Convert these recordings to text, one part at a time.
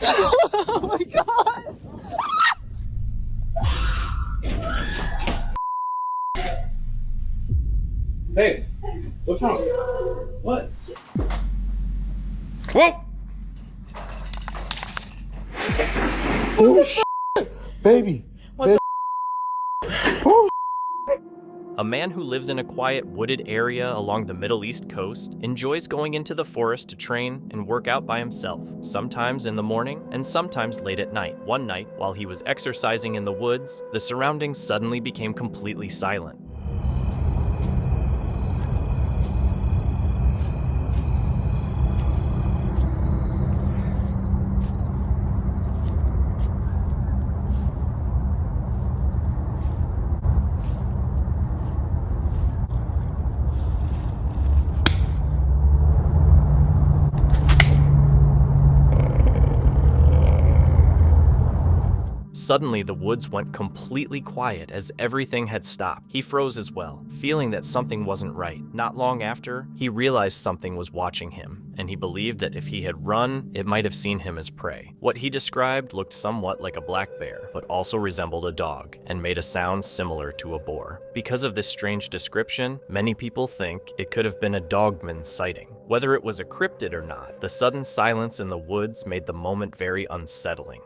Oh my god! Hey, what's wrong? What? Whoa! Oh shit! Baby! What baby. Oh, A man who lives in a quiet, wooded area along the Middle East coast enjoys going into the forest to train and work out by himself, sometimes in the morning and sometimes late at night. One night, while he was exercising in the woods, the surroundings suddenly became completely silent. Suddenly, the woods went completely quiet as everything had stopped. He froze as well, feeling that something wasn't right. Not long after, he realized something was watching him, and he believed that if he had run, it might have seen him as prey. What he described looked somewhat like a black bear, but also resembled a dog, and made a sound similar to a boar. Because of this strange description, many people think it could have been a dogman's sighting. Whether it was a cryptid or not, the sudden silence in the woods made the moment very unsettling.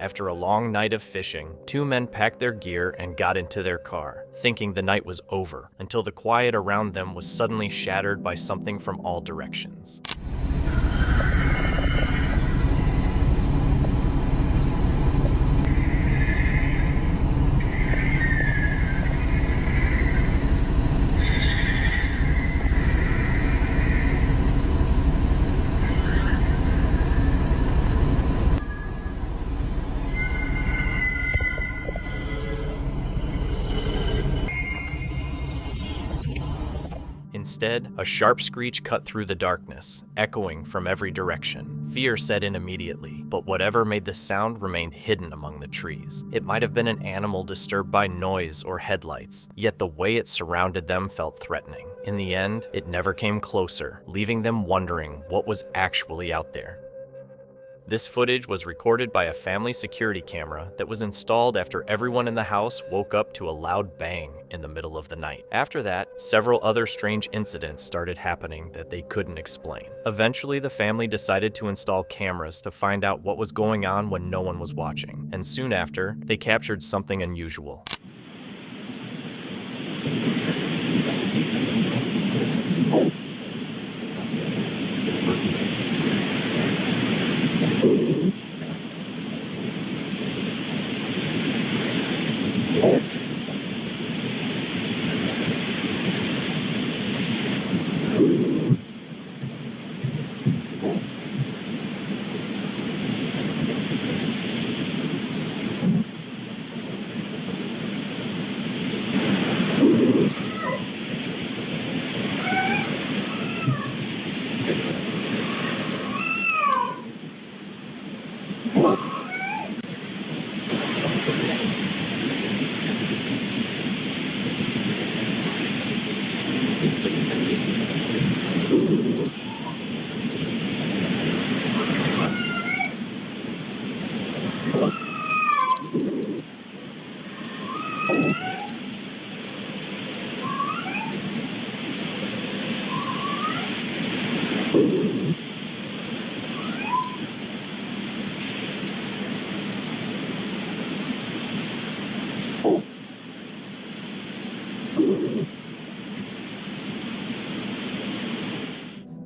After a long night of fishing, two men packed their gear and got into their car, thinking the night was over, until the quiet around them was suddenly shattered by something from all directions. Instead, a sharp screech cut through the darkness, echoing from every direction. Fear set in immediately, but whatever made the sound remained hidden among the trees. It might have been an animal disturbed by noise or headlights, yet the way it surrounded them felt threatening. In the end, it never came closer, leaving them wondering what was actually out there. This footage was recorded by a family security camera that was installed after everyone in the house woke up to a loud bang in the middle of the night. After that, several other strange incidents started happening that they couldn't explain. Eventually, the family decided to install cameras to find out what was going on when no one was watching, and soon after, they captured something unusual.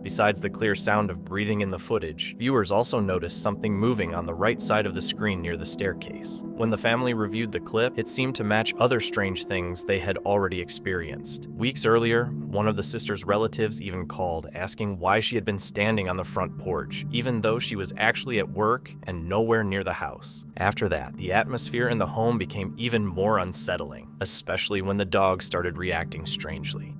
Besides the clear sound of breathing in the footage, viewers also noticed something moving on the right side of the screen near the staircase. When the family reviewed the clip, it seemed to match other strange things they had already experienced. Weeks earlier, one of the sister's relatives even called, asking why she had been standing on the front porch, even though she was actually at work and nowhere near the house. After that, the atmosphere in the home became even more unsettling, especially when the dog started reacting strangely.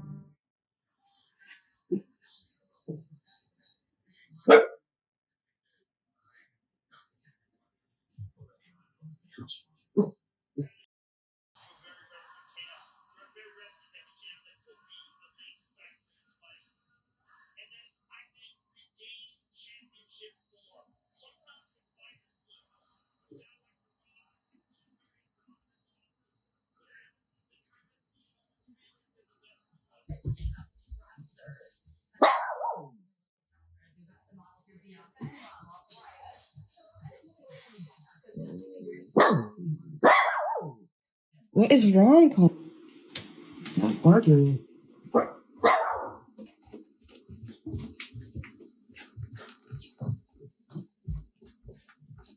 What is wrong, Paul? Not barking.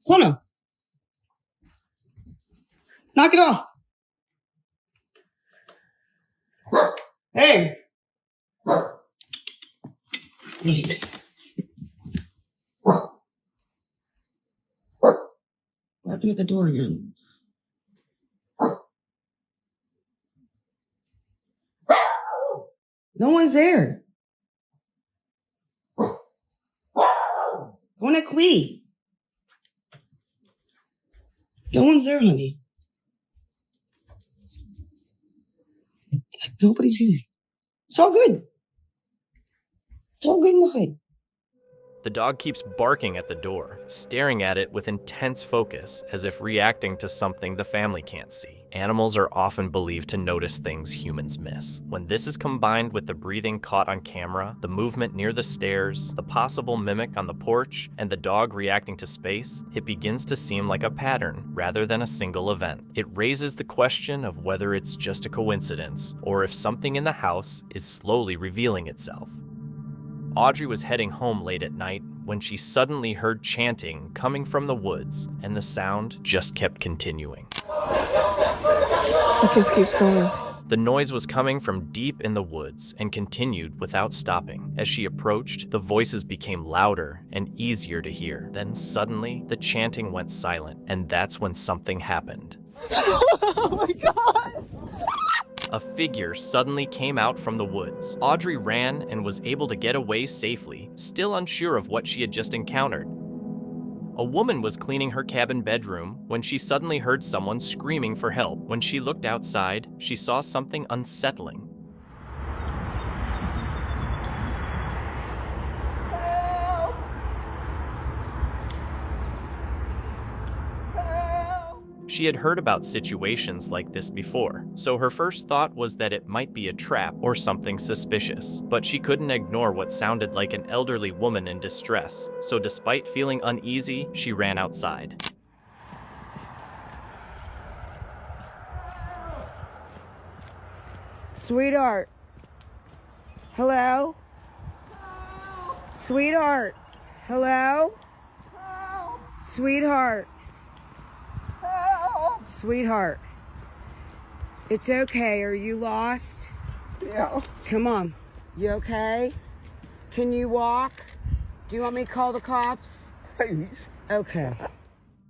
Connor! Knock it off! Hey! Wait. Barking at the door again. No one's there. Go at Quee. No one's there, honey. Nobody's here. It's all good. It's all good in the hood. The dog keeps barking at the door, staring at it with intense focus, as if reacting to something the family can't see. Animals are often believed to notice things humans miss. When this is combined with the breathing caught on camera, the movement near the stairs, the possible mimic on the porch, and the dog reacting to space, it begins to seem like a pattern rather than a single event. It raises the question of whether it's just a coincidence, or if something in the house is slowly revealing itself. Audrey was heading home late at night when she suddenly heard chanting coming from the woods, and the sound just kept continuing. It just keeps going. The noise was coming from deep in the woods and continued without stopping. As she approached, the voices became louder and easier to hear. Then suddenly, the chanting went silent, and that's when something happened. Oh my god! A figure suddenly came out from the woods. Audrey ran and was able to get away safely, still unsure of what she had just encountered. A woman was cleaning her cabin bedroom when she suddenly heard someone screaming for help. When she looked outside, she saw something unsettling. She had heard about situations like this before, so her first thought was that it might be a trap or something suspicious. But she couldn't ignore what sounded like an elderly woman in distress, so despite feeling uneasy, she ran outside. Sweetheart. Hello? Sweetheart. Hello? Sweetheart. Sweetheart. It's okay. Are you lost? Yeah. Come on. You okay? Can you walk? Do you want me to call the cops? Please. Okay.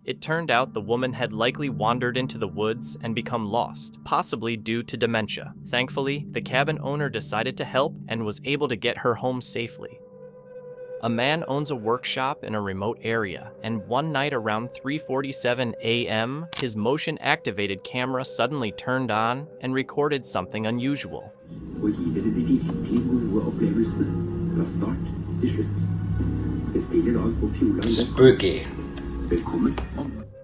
It turned out the woman had likely wandered into the woods and become lost, possibly due to dementia. Thankfully, the cabin owner decided to help and was able to get her home safely. A man owns a workshop in a remote area, and one night around 3:47 a.m., his motion-activated camera suddenly turned on and recorded something unusual. Og gir dere de virkelig gode opplevelsene fra start til slutt. Bestill i dag på Fjordland. Spooky. Velkommen.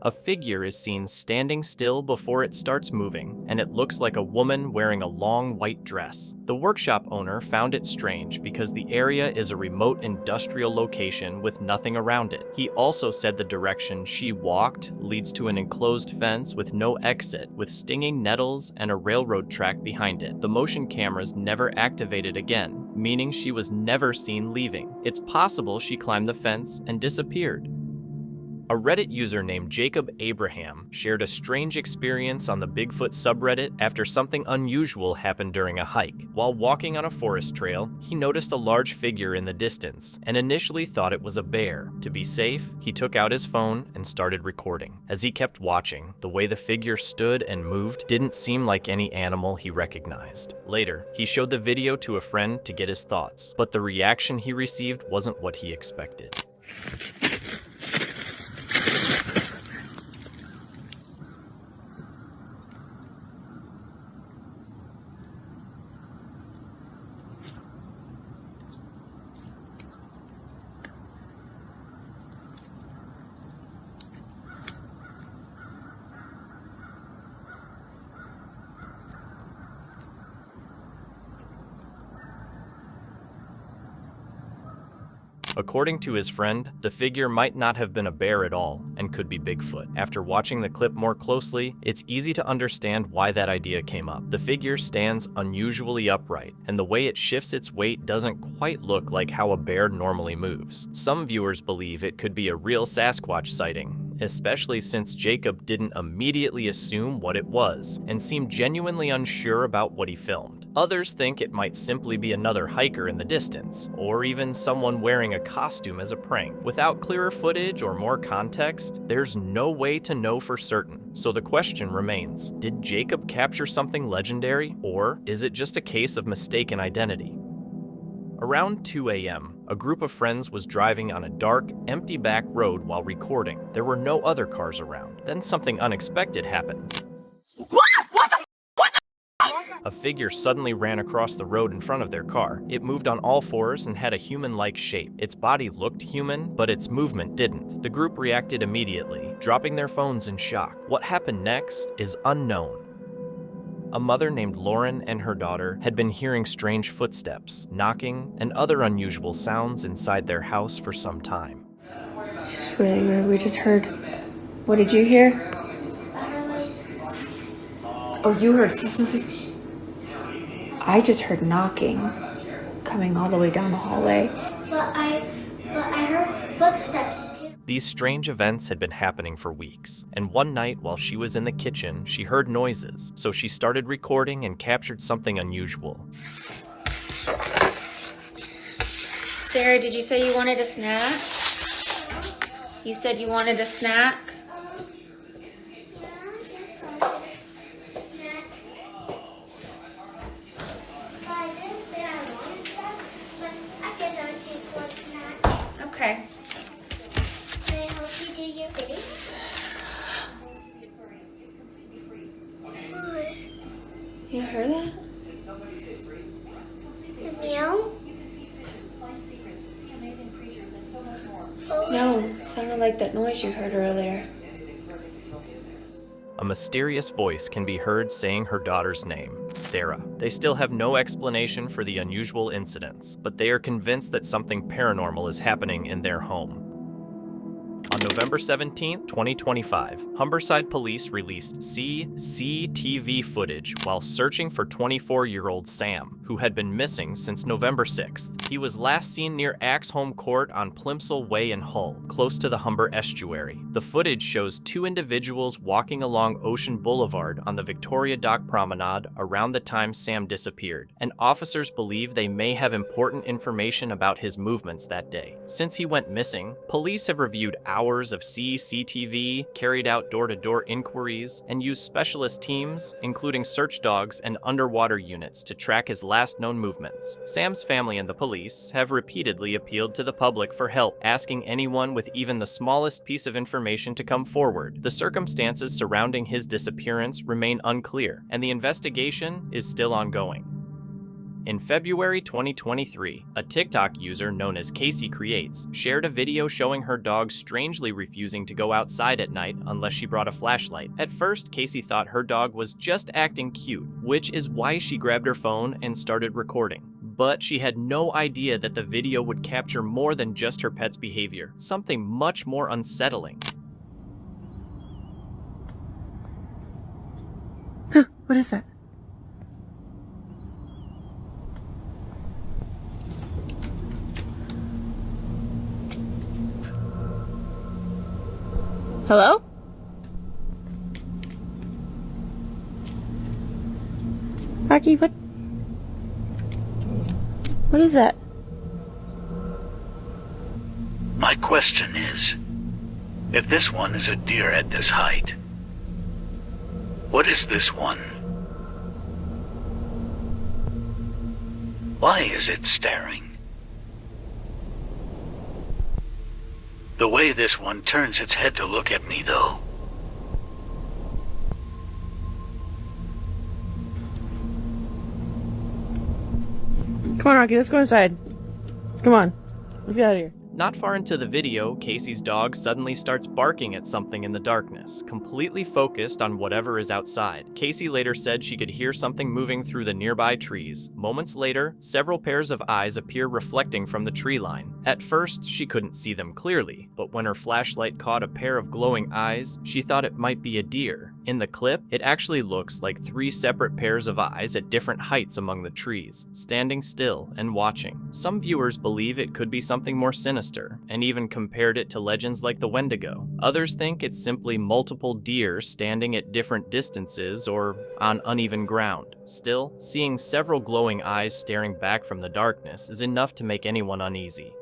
A figure is seen standing still before it starts moving, and it looks like a woman wearing a long white dress. The workshop owner found it strange because the area is a remote industrial location with nothing around it. He also said the direction she walked leads to an enclosed fence with no exit, with stinging nettles and a railroad track behind it. The motion cameras never activated again, meaning she was never seen leaving. It's possible she climbed the fence and disappeared. A Reddit user named Jacob Abraham shared a strange experience on the Bigfoot subreddit after something unusual happened during a hike. While walking on a forest trail, he noticed a large figure in the distance and initially thought it was a bear. To be safe, he took out his phone and started recording. As he kept watching, the way the figure stood and moved didn't seem like any animal he recognized. Later, he showed the video to a friend to get his thoughts, but the reaction he received wasn't what he expected. According to his friend, the figure might not have been a bear at all and could be Bigfoot. After watching the clip more closely, it's easy to understand why that idea came up. The figure stands unusually upright, and the way it shifts its weight doesn't quite look like how a bear normally moves. Some viewers believe it could be a real Sasquatch sighting, especially since Jacob didn't immediately assume what it was and seemed genuinely unsure about what he filmed. Others think it might simply be another hiker in the distance, or even someone wearing a costume as a prank. Without clearer footage or more context, there's no way to know for certain. So the question remains, did Jacob capture something legendary, or is it just a case of mistaken identity? Around 2 a.m., a group of friends was driving on a dark, empty back road while recording. There were no other cars around. Then something unexpected happened. A figure suddenly ran across the road in front of their car. It moved on all fours and had a human-like shape. Its body looked human, but its movement didn't. The group reacted immediately, dropping their phones in shock. What happened next is unknown. A mother named Lauren and her daughter had been hearing strange footsteps, knocking, and other unusual sounds inside their house for some time. This is really weird. We just heard. What did you hear? Oh, you heard. I just heard knocking coming all the way down the hallway. But I heard footsteps too. These strange events had been happening for weeks, and one night while she was in the kitchen, she heard noises, so she started recording and captured something unusual. Sarah, did you say you wanted a snack? You said you wanted a snack? Okay. Can I help you do your biddings? You heard that? Meow? No, it sounded like that noise you heard earlier. A mysterious voice can be heard saying her daughter's name, Sarah. They still have no explanation for the unusual incidents, but they are convinced that something paranormal is happening in their home. On November 17, 2025, Humberside police released CCTV footage while searching for 24-year-old Sam, who had been missing since November 6th. He was last seen near Axholme Court on Plimsoll Way in Hull, close to the Humber estuary. The footage shows two individuals walking along Ocean Boulevard on the Victoria Dock Promenade around the time Sam disappeared, and officers believe they may have important information about his movements that day. Since he went missing, police have reviewed hours of CCTV, carried out door-to-door inquiries, and used specialist teams, including search dogs and underwater units, to track his last known movements. Sam's family and the police have repeatedly appealed to the public for help, asking anyone with even the smallest piece of information to come forward. The circumstances surrounding his disappearance remain unclear, and the investigation is still ongoing. In February 2023, a TikTok user known as Casey Creates shared a video showing her dog strangely refusing to go outside at night unless she brought a flashlight. At first, Casey thought her dog was just acting cute, which is why she grabbed her phone and started recording. But she had no idea that the video would capture more than just her pet's behavior, something much more unsettling. Huh, what is that? Hello? Rocky, what is that? My question is, if this one is a deer at this height, what is this one? Why is it staring? The way this one turns its head to look at me, though. Come on, Rocky, let's go inside. Come on. Let's get out of here. Not far into the video, Casey's dog suddenly starts barking at something in the darkness, completely focused on whatever is outside. Casey later said she could hear something moving through the nearby trees. Moments later, several pairs of eyes appear reflecting from the tree line. At first, she couldn't see them clearly, but when her flashlight caught a pair of glowing eyes, she thought it might be a deer. In the clip, it actually looks like 3 separate pairs of eyes at different heights among the trees, standing still and watching. Some viewers believe it could be something more sinister, and even compared it to legends like the Wendigo. Others think it's simply multiple deer standing at different distances or on uneven ground. Still, seeing several glowing eyes staring back from the darkness is enough to make anyone uneasy.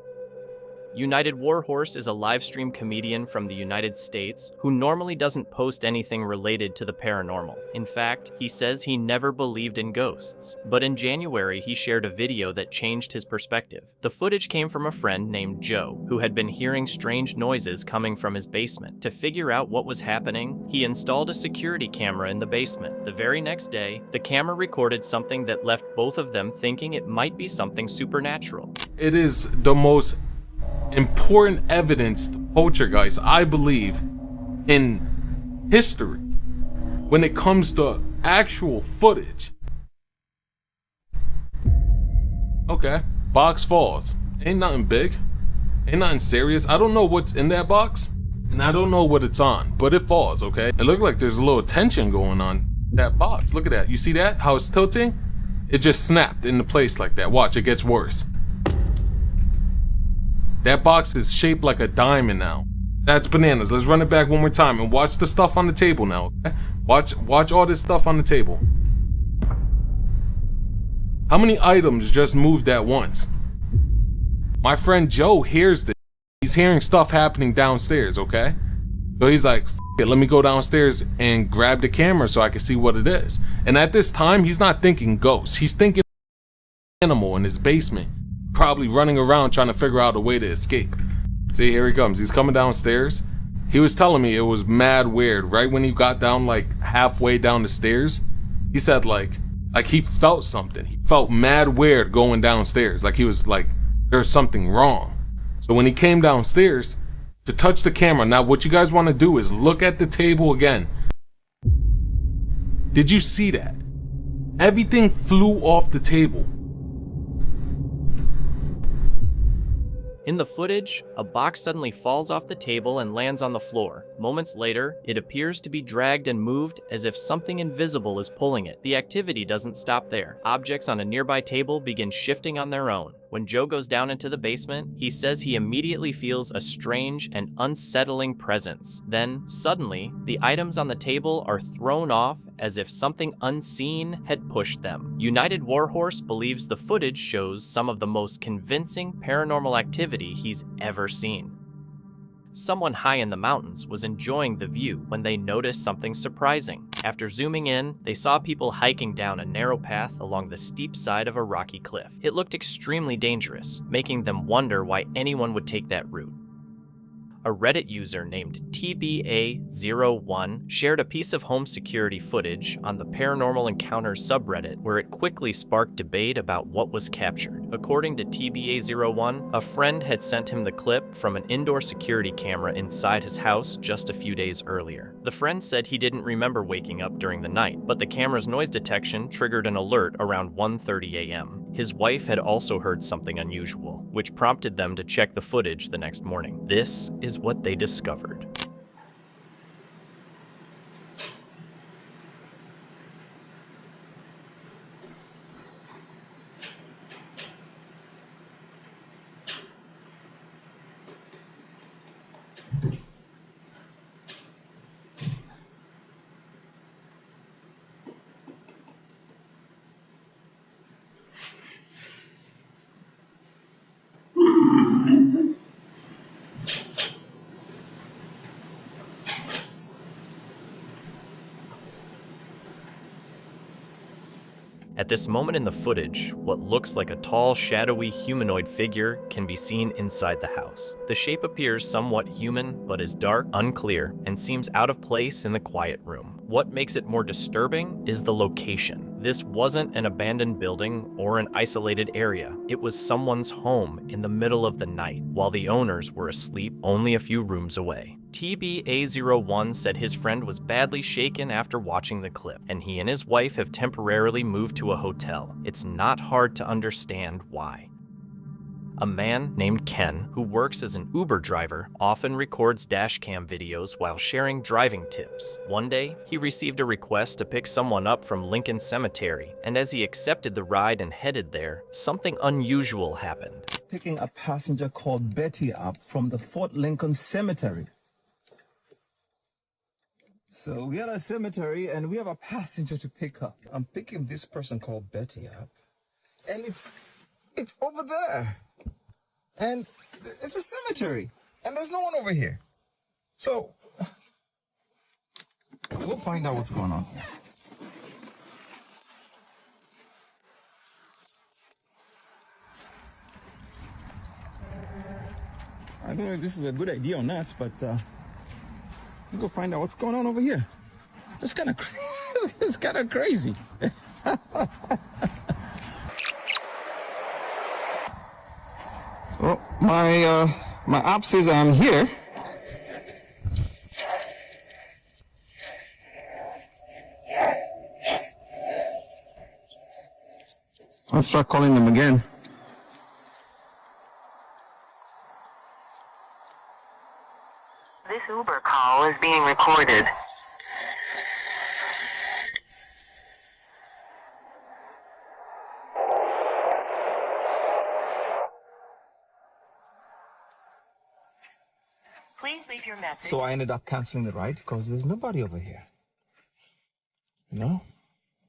United Warhorse is a live-stream comedian from the United States who normally doesn't post anything related to the paranormal. In fact, he says he never believed in ghosts. But in January, he shared a video that changed his perspective. The footage came from a friend named Joe, who had been hearing strange noises coming from his basement. To figure out what was happening, he installed a security camera in the basement. The very next day, the camera recorded something that left both of them thinking it might be something supernatural. It is the most important evidence to poltergeist, I believe, in history when it comes to actual footage. Okay, box falls. Ain't nothing big, ain't nothing serious. I don't know what's in that box, and I don't know what it's on, but it falls, okay? It looked like there's a little tension going on that box. Look at that. You see that? How it's tilting? It just snapped into place like that. Watch, it gets worse. That box is shaped like a diamond now. That's bananas. Let's run it back one more time and watch the stuff on the table now, okay? Watch all this stuff on the table. How many items just moved at once? My friend Joe hears this. He's hearing stuff happening downstairs, okay? So he's like, F it, let me go downstairs and grab the camera so I can see what it is. And at this time, he's not thinking ghosts. He's thinking animal in his basement, probably running around trying to figure out a way to escape. See, here he comes. He's coming downstairs. He was telling me it was mad weird. Right when he got down, like halfway down the stairs, he said like he felt something. He felt mad weird going downstairs. Like he was like, there's something wrong. So when he came downstairs to touch the camera, now what you guys want to do is look at the table again. Did you see that? Everything flew off the table. In the footage, a box suddenly falls off the table and lands on the floor. Moments later, it appears to be dragged and moved as if something invisible is pulling it. The activity doesn't stop there. Objects on a nearby table begin shifting on their own. When Joe goes down into the basement, he says he immediately feels a strange and unsettling presence. Then, suddenly, the items on the table are thrown off as if something unseen had pushed them. United Warhorse believes the footage shows some of the most convincing paranormal activity he's ever seen. Someone high in the mountains was enjoying the view when they noticed something surprising. After zooming in, they saw people hiking down a narrow path along the steep side of a rocky cliff. It looked extremely dangerous, making them wonder why anyone would take that route. A Reddit user named TBA01 shared a piece of home security footage on the Paranormal Encounters subreddit, where it quickly sparked debate about what was captured. According to TBA01, a friend had sent him the clip from an indoor security camera inside his house just a few days earlier. The friend said he didn't remember waking up during the night, but the camera's noise detection triggered an alert around 1:30 a.m. His wife had also heard something unusual, which prompted them to check the footage the next morning. This is what they discovered. At this moment in the footage, what looks like a tall, shadowy humanoid figure can be seen inside the house. The shape appears somewhat human, but is dark, unclear, and seems out of place in the quiet room. What makes it more disturbing is the location. This wasn't an abandoned building or an isolated area. It was someone's home in the middle of the night, while the owners were asleep only a few rooms away. TBA01 said his friend was badly shaken after watching the clip, and he and his wife have temporarily moved to a hotel. It's not hard to understand why. A man named Ken, who works as an Uber driver, often records dashcam videos while sharing driving tips. One day, he received a request to pick someone up from Lincoln Cemetery, and as he accepted the ride and headed there, something unusual happened. Picking a passenger called Betty up from the Fort Lincoln Cemetery. So we are at a cemetery and we have a passenger to pick up. I'm picking this person called Betty up, and it's over there. And it's a cemetery, and there's no one over here. So, we'll find out what's going on. I don't know if this is a good idea or not, but we'll go find out what's going on over here. It's kind of it's kind of crazy. Well, my app says I'm here. Let's try calling them again. This Uber call is being recorded. Please leave your message. So I ended up canceling the ride because there's nobody over here. No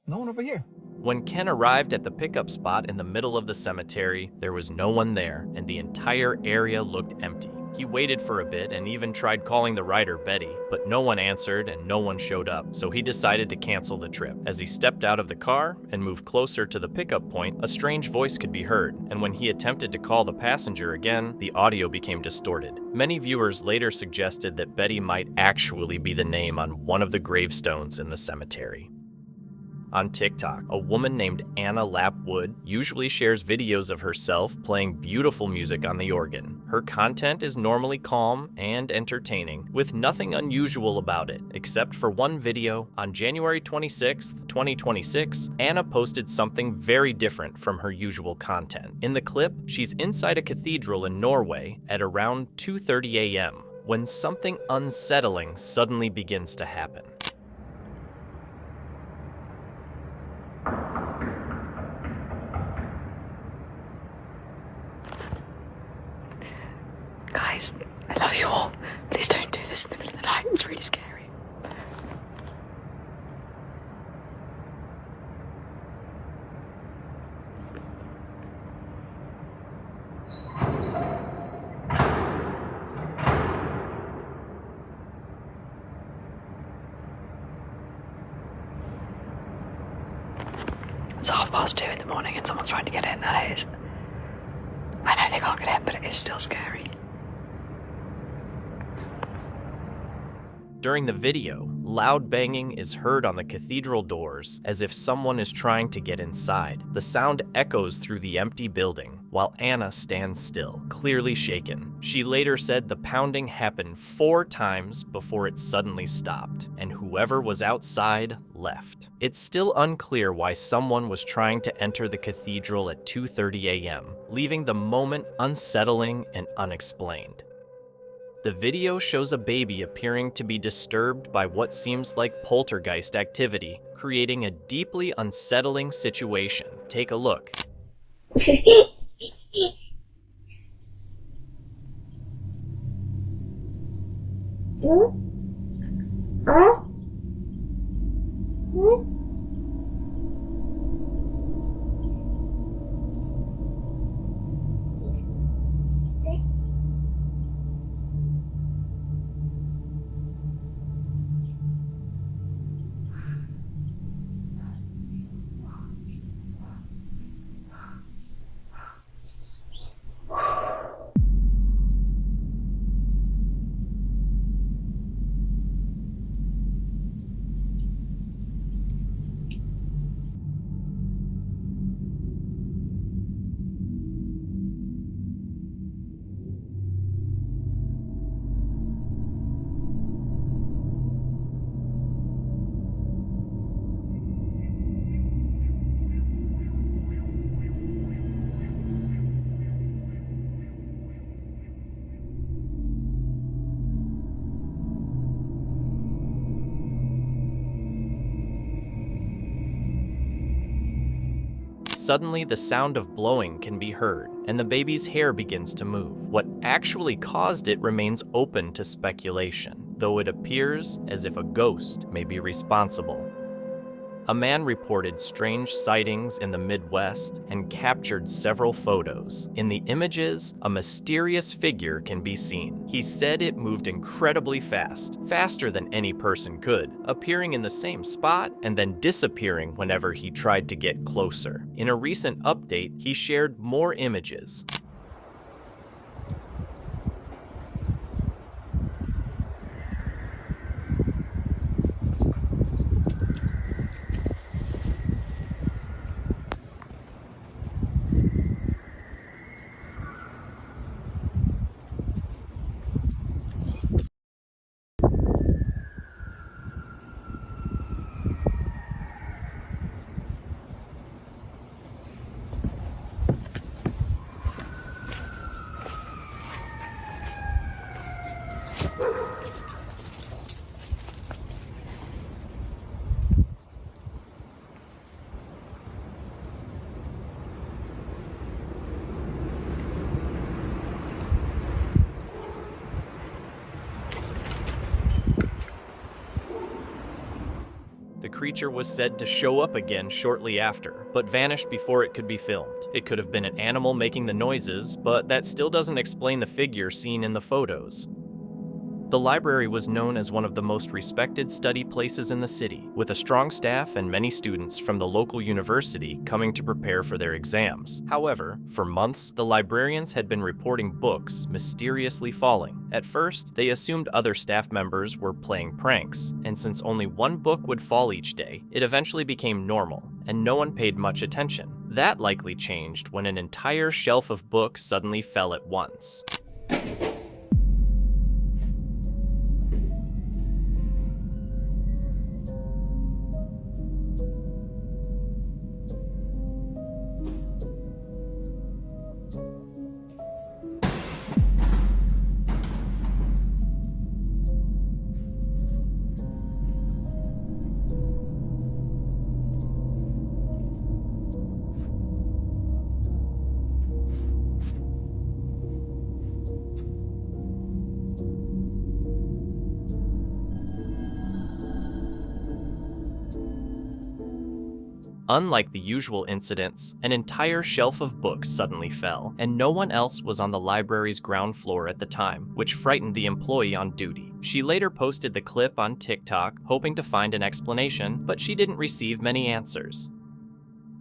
one over here. When Ken arrived at the pickup spot in the middle of the cemetery, there was no one there, and the entire area looked empty. He waited for a bit and even tried calling the rider, Betty, but no one answered and no one showed up, so he decided to cancel the trip. As he stepped out of the car and moved closer to the pickup point, a strange voice could be heard, and when he attempted to call the passenger again, the audio became distorted. Many viewers later suggested that Betty might actually be the name on one of the gravestones in the cemetery. On TikTok, a woman named Anna Lapwood usually shares videos of herself playing beautiful music on the organ. Her content is normally calm and entertaining, with nothing unusual about it, except for one video. On January 26, 2026, Anna posted something very different from her usual content. In the clip, she's inside a cathedral in Norway at around 2:30 a.m. when something unsettling suddenly begins to happen. Guys, I love you all. Please don't do this in the middle of the night. It's really scary. It's 2:30 in the morning and someone's trying to get in. That is... I know they can't get in, but it is still scary. During the video, loud banging is heard on the cathedral doors as if someone is trying to get inside. The sound echoes through the empty building while Anna stands still, clearly shaken. She later said the pounding happened 4 times before it suddenly stopped, and whoever was outside left. It's still unclear why someone was trying to enter the cathedral at 2:30 a.m., leaving the moment unsettling and unexplained. The video shows a baby appearing to be disturbed by what seems like poltergeist activity, creating a deeply unsettling situation. Take a look. Suddenly, the sound of blowing can be heard, and the baby's hair begins to move. What actually caused it remains open to speculation, though it appears as if a ghost may be responsible. A man reported strange sightings in the Midwest and captured several photos. In the images, a mysterious figure can be seen. He said it moved incredibly fast, faster than any person could, appearing in the same spot and then disappearing whenever he tried to get closer. In a recent update, he shared more images. The creature was said to show up again shortly after, but vanished before it could be filmed. It could have been an animal making the noises, but that still doesn't explain the figure seen in the photos. The library was known as one of the most respected study places in the city, with a strong staff and many students from the local university coming to prepare for their exams. However, for months, the librarians had been reporting books mysteriously falling. At first, they assumed other staff members were playing pranks, and since only one book would fall each day, it eventually became normal, and no one paid much attention. That likely changed when an entire shelf of books suddenly fell at once. Unlike the usual incidents, an entire shelf of books suddenly fell, and no one else was on the library's ground floor at the time, which frightened the employee on duty. She later posted the clip on TikTok, hoping to find an explanation, but she didn't receive many answers.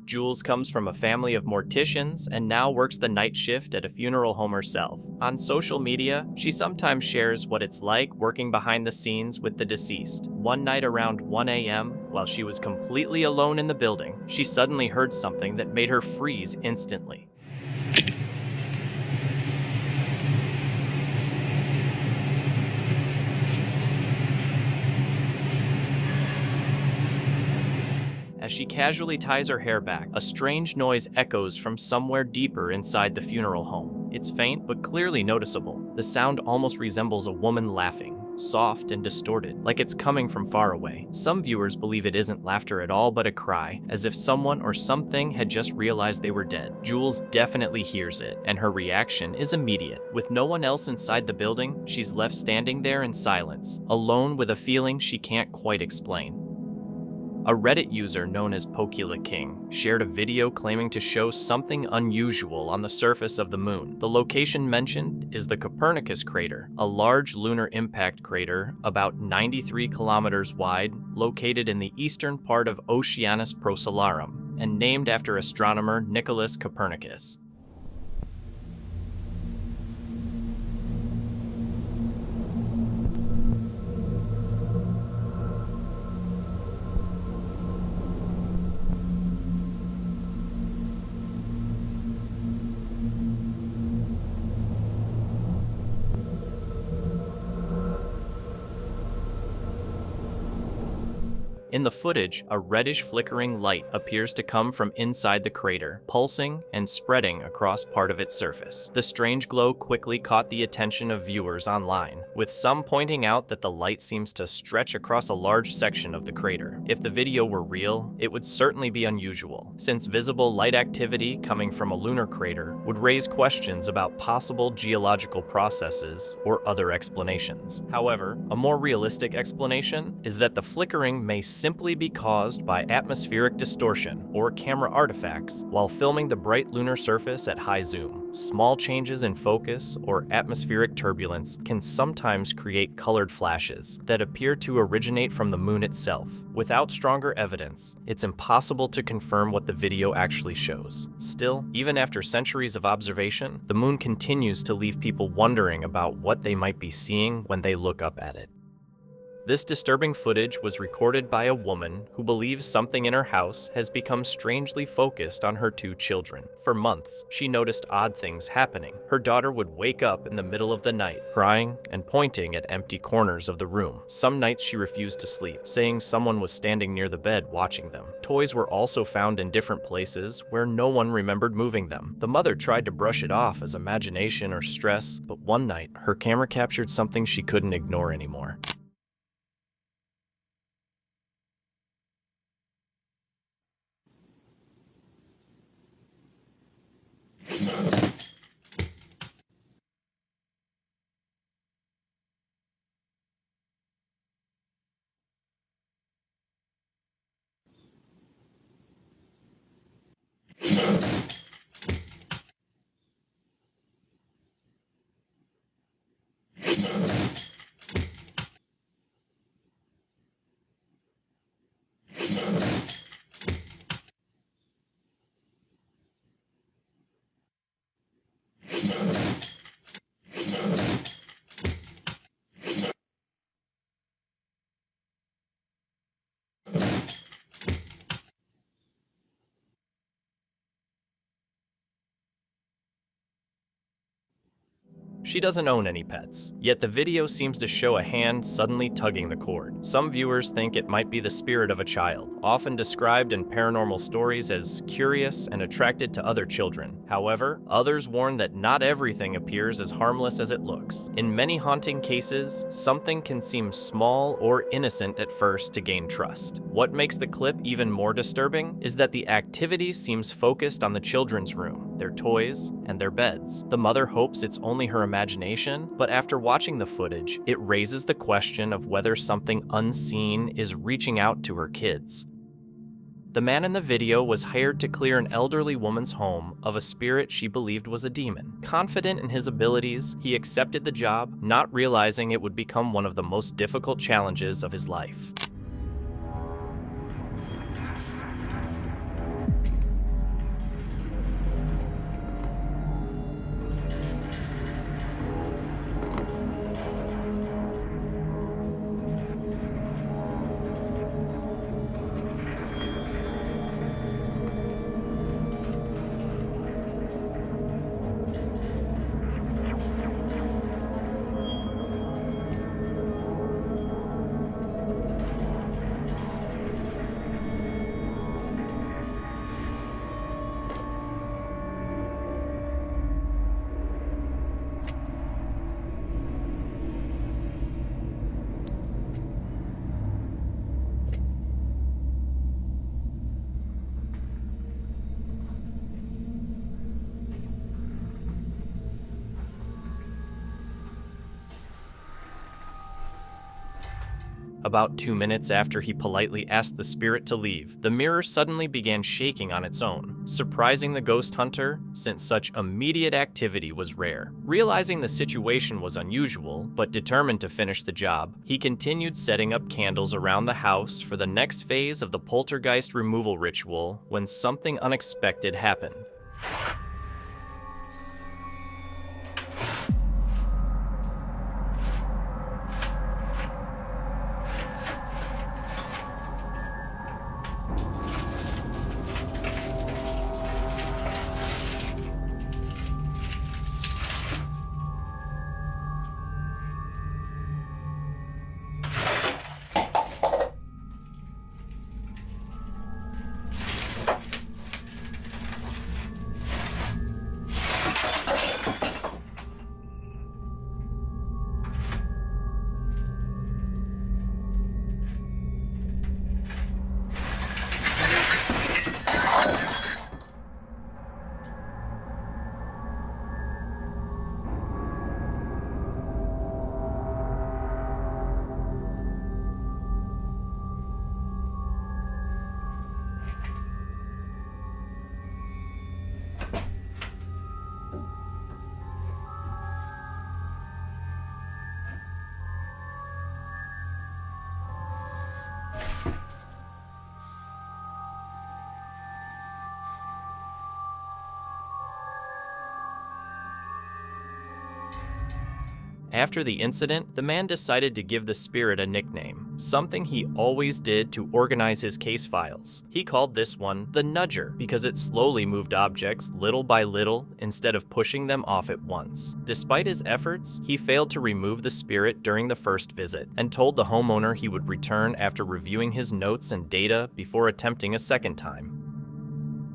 Jules comes from a family of morticians and now works the night shift at a funeral home herself. On social media, she sometimes shares what it's like working behind the scenes with the deceased. One night around 1 a.m., while she was completely alone in the building, she suddenly heard something that made her freeze instantly. As she casually ties her hair back, a strange noise echoes from somewhere deeper inside the funeral home. It's faint, but clearly noticeable. The sound almost resembles a woman laughing, soft and distorted, like it's coming from far away. Some viewers believe it isn't laughter at all, but a cry, as if someone or something had just realized they were dead. Jules definitely hears it, and her reaction is immediate. With no one else inside the building, she's left standing there in silence, alone with a feeling she can't quite explain. A Reddit user known as Pokula King shared a video claiming to show something unusual on the surface of the moon. The location mentioned is the Copernicus crater, a large lunar impact crater about 93 kilometers wide, located in the eastern part of Oceanus Procellarum, and named after astronomer Nicholas Copernicus. In the footage, a reddish flickering light appears to come from inside the crater, pulsing and spreading across part of its surface. The strange glow quickly caught the attention of viewers online, with some pointing out that the light seems to stretch across a large section of the crater. If the video were real, it would certainly be unusual, since visible light activity coming from a lunar crater would raise questions about possible geological processes or other explanations. However, a more realistic explanation is that the flickering may simply be caused by atmospheric distortion or camera artifacts while filming the bright lunar surface at high zoom. Small changes in focus or atmospheric turbulence can sometimes create colored flashes that appear to originate from the moon itself. Without stronger evidence, it's impossible to confirm what the video actually shows. Still, even after centuries of observation, the moon continues to leave people wondering about what they might be seeing when they look up at it. This disturbing footage was recorded by a woman who believes something in her house has become strangely focused on her 2 children. For months, she noticed odd things happening. Her daughter would wake up in the middle of the night, crying and pointing at empty corners of the room. Some nights she refused to sleep, saying someone was standing near the bed watching them. Toys were also found in different places where no one remembered moving them. The mother tried to brush it off as imagination or stress, but one night, her camera captured something she couldn't ignore anymore. She doesn't own any pets, yet the video seems to show a hand suddenly tugging the cord. Some viewers think it might be the spirit of a child, often described in paranormal stories as curious and attracted to other children. However, others warn that not everything appears as harmless as it looks. In many haunting cases, something can seem small or innocent at first to gain trust. What makes the clip even more disturbing is that the activity seems focused on the children's room, their toys, and their beds. The mother hopes it's only her imagination, but after watching the footage, it raises the question of whether something unseen is reaching out to her kids. The man in the video was hired to clear an elderly woman's home of a spirit she believed was a demon. Confident in his abilities, he accepted the job, not realizing it would become one of the most difficult challenges of his life. About 2 minutes after he politely asked the spirit to leave, the mirror suddenly began shaking on its own, surprising the ghost hunter since such immediate activity was rare. Realizing the situation was unusual, but determined to finish the job, he continued setting up candles around the house for the next phase of the poltergeist removal ritual when something unexpected happened. After the incident, the man decided to give the spirit a nickname, something he always did to organize his case files. He called this one the Nudger because it slowly moved objects little by little instead of pushing them off at once. Despite his efforts, he failed to remove the spirit during the first visit and told the homeowner he would return after reviewing his notes and data before attempting a second time.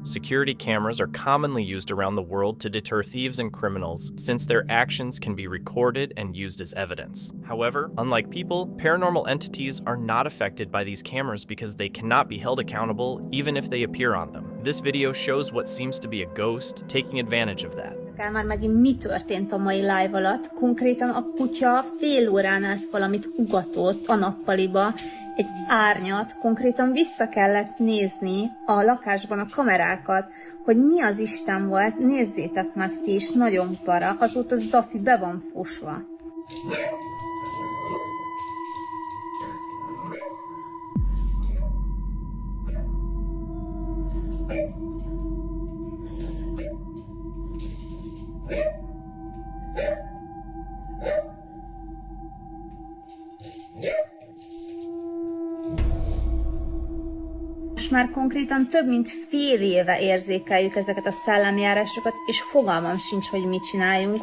Security cameras are commonly used around the world to deter thieves and criminals since their actions can be recorded and used as evidence. However, unlike people, paranormal entities are not affected by these cameras because they cannot be held accountable even if they appear on them. This video shows what seems to be a ghost taking advantage of that. Már megint mi történt a mai live alatt? Konkrétan a kutya fél órán át valamit ugatott a nappaliba, egy árnyat, konkrétan vissza kellett nézni a lakásban a kamerákat, hogy mi az Isten volt, nézzétek meg ti is, nagyon para, azóta Zafi be van fosva. Már konkrétan több mint fél éve érzékeljük ezeket a szellemjárásokat, és fogalmam sincs, hogy mit csináljunk.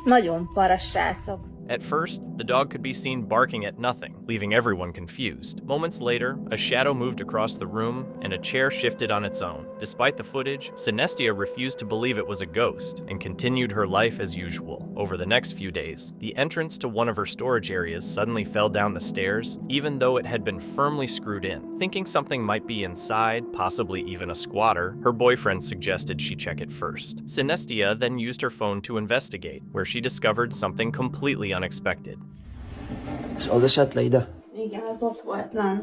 Nagyon para, srácok. At first, the dog could be seen barking at nothing, leaving everyone confused. Moments later, a shadow moved across the room and a chair shifted on its own. Despite the footage, Synestia refused to believe it was a ghost and continued her life as usual. Over the next few days, the entrance to one of her storage areas suddenly fell down the stairs, even though it had been firmly screwed in. Thinking something might be inside, possibly even a squatter, her boyfriend suggested she check it first. Synestia then used her phone to investigate, where she discovered something completely unexpected. És az esett le ide? Igen, az ott volt, nem?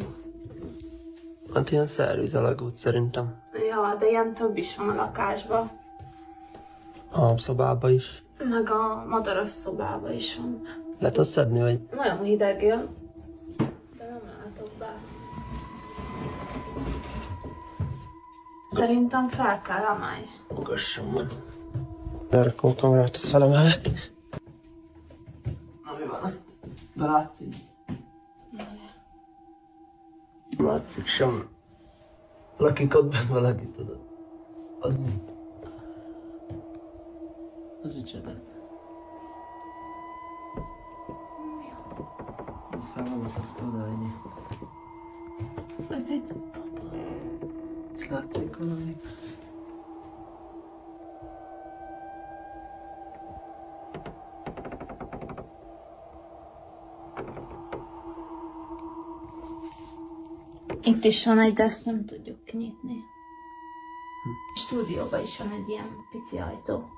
Hát ilyen szerviz alagút szerintem. Ja, de ilyen több is van a lakásban. A szobába is. Meg a madaras szobába is van. Le tudsz szedni, vagy? Nagyon hideg jön, de nem látok be. Szerintem fel kell emelj. Ugasson meg. Lerakom a kamerát, azt felemelek. Na, mi van? Belátszik? Látszik semmi. Lakik ott benne valaki, tudod. Az mi? Az micsoda? Az felvannak, azt odaadni. Ez egy papa. És látszik valami? Itt is van egy, de ezt nem tudjuk kinyitni. A stúdióban is van egy ilyen pici ajtó.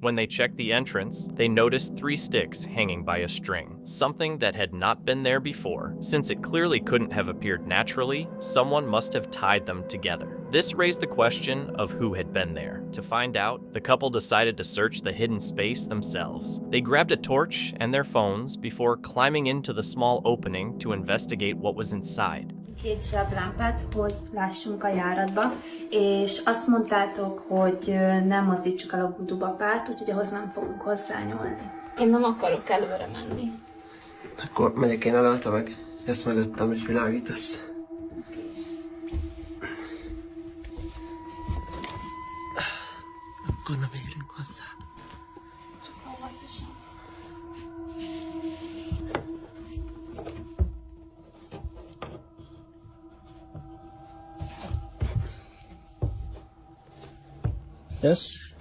When they checked the entrance, they noticed 3 sticks hanging by a string, something that had not been there before. Since it clearly couldn't have appeared naturally, someone must have tied them together. This raised the question of who had been there. To find out, the couple decided to search the hidden space themselves. They grabbed a torch and their phones before climbing into the small opening to investigate what was inside. 2 zseblámpát, hogy lássunk a járatba, és azt mondtátok, hogy nem mozdítsuk el a vudubapát, úgyhogy ahhoz nem fogunk hozzányúlni. Én nem akarok előre menni. Akkor megyek én előtte meg. Ezt mögöttem és világítasz. Akkor nem érünk hozzá. Csak óvatosan. Yes?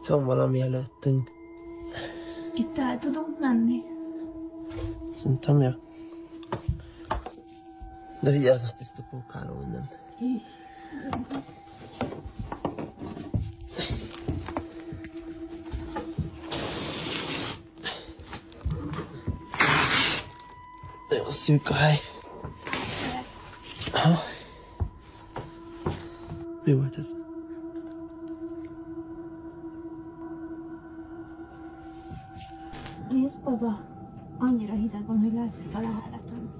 Itt van valami előttünk. Itt el tudunk menni? Szerintem, ja. De vigyázz a tiszta pókáló minden. Nagyon szűk a hely. Aha. Mi volt ez? Nézd, baba, annyira hideg van, hogy látszik a leheletem.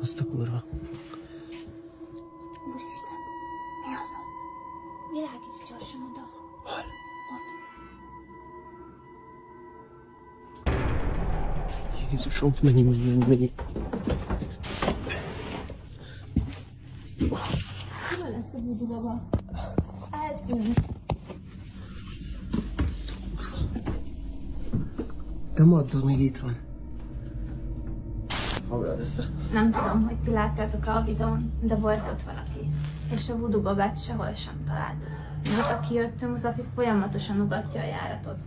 Azt a kurva. Úristen, mi az ott? Világíts gyorsan oda. Hol? Ott. Jézusom, menjünk. Hol lesz a voodoo baba? Eltűnt. De Madza még itt van. Foglald össze. Nem tudom, hogy ti láttátok a videón, de volt ott valaki. És a voodoo babát sehol sem találtuk. Mióta kijöttünk, Zafi folyamatosan ugatja a járatot.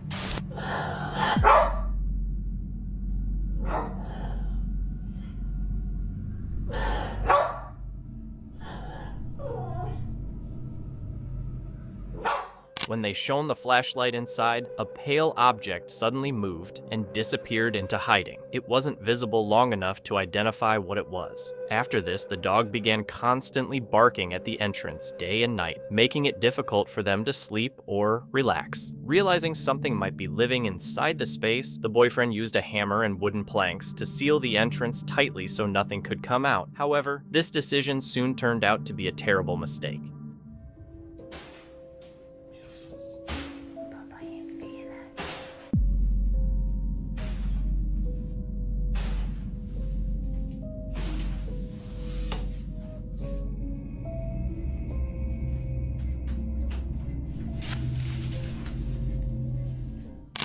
When they shone the flashlight inside, a pale object suddenly moved and disappeared into hiding. It wasn't visible long enough to identify what it was. After this, the dog began constantly barking at the entrance day and night, making it difficult for them to sleep or relax. Realizing something might be living inside the space, the boyfriend used a hammer and wooden planks to seal the entrance tightly so nothing could come out. However, this decision soon turned out to be a terrible mistake.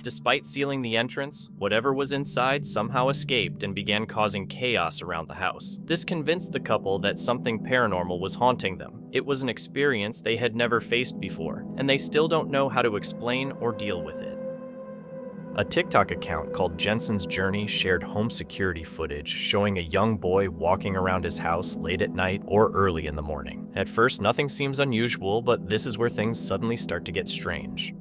Despite sealing the entrance, whatever was inside somehow escaped and began causing chaos around the house. This convinced the couple that something paranormal was haunting them. It was an experience they had never faced before, and they still don't know how to explain or deal with it. A TikTok account called Jensen's Journey shared home security footage showing a young boy walking around his house late at night or early in the morning. At first, nothing seems unusual, but this is where things suddenly start to get strange.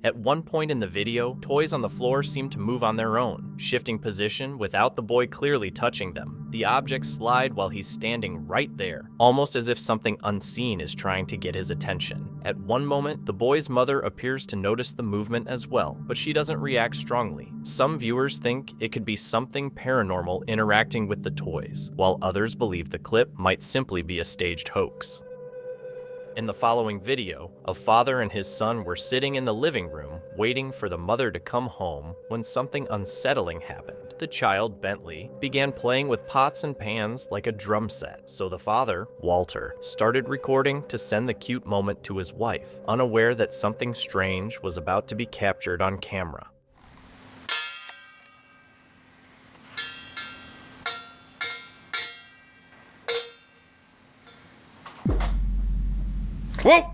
At one point in the video, toys on the floor seem to move on their own, shifting position without the boy clearly touching them. The objects slide while he's standing right there, almost as if something unseen is trying to get his attention. At one moment, the boy's mother appears to notice the movement as well, but she doesn't react strongly. Some viewers think it could be something paranormal interacting with the toys, while others believe the clip might simply be a staged hoax. In the following video, a father and his son were sitting in the living room waiting for the mother to come home when something unsettling happened. The child, Bentley, began playing with pots and pans like a drum set, so the father, Walter, started recording to send the cute moment to his wife, unaware that something strange was about to be captured on camera. Whoa!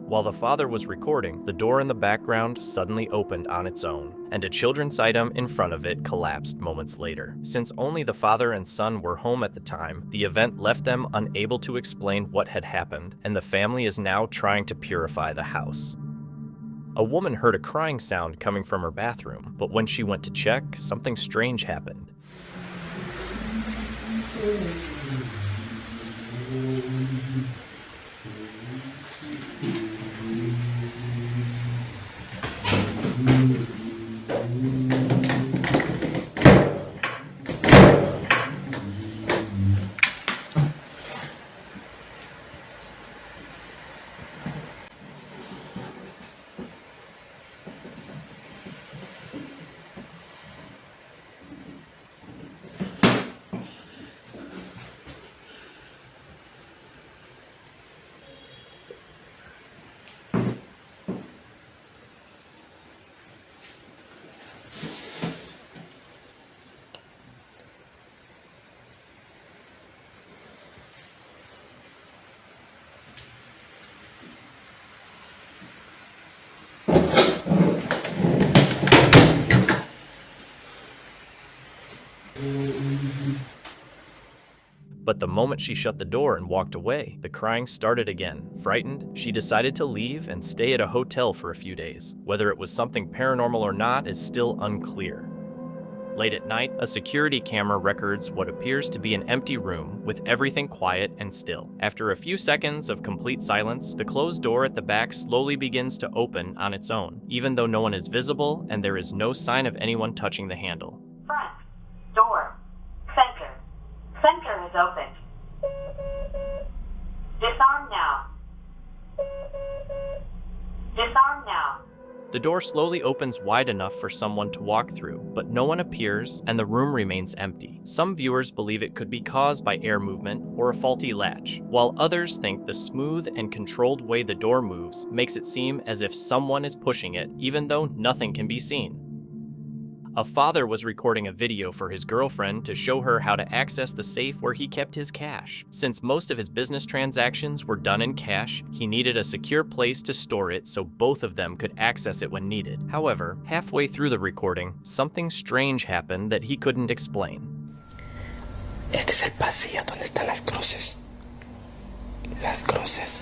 While the father was recording, the door in the background suddenly opened on its own, and a children's item in front of it collapsed moments later. Since only the father and son were home at the time, the event left them unable to explain what had happened, and the family is now trying to purify the house. A woman heard a crying sound coming from her bathroom, but when she went to check, something strange happened. But the moment she shut the door and walked away, the crying started again. Frightened, she decided to leave and stay at a hotel for a few days. Whether it was something paranormal or not is still unclear. Late at night, a security camera records what appears to be an empty room with everything quiet and still. After a few seconds of complete silence, the closed door at the back slowly begins to open on its own, even though no one is visible and there is no sign of anyone touching the handle. Front. Door. Center. Center is opened. Disarm now. Disarm now. The door slowly opens wide enough for someone to walk through, but no one appears and the room remains empty. Some viewers believe it could be caused by air movement or a faulty latch, while others think the smooth and controlled way the door moves makes it seem as if someone is pushing it, even though nothing can be seen. A father was recording a video for his girlfriend to show her how to access the safe where he kept his cash. Since most of his business transactions were done in cash, he needed a secure place to store it so both of them could access it when needed. However, halfway through the recording, something strange happened that he couldn't explain. Este es el pasillo donde están las cruces. Las cruces.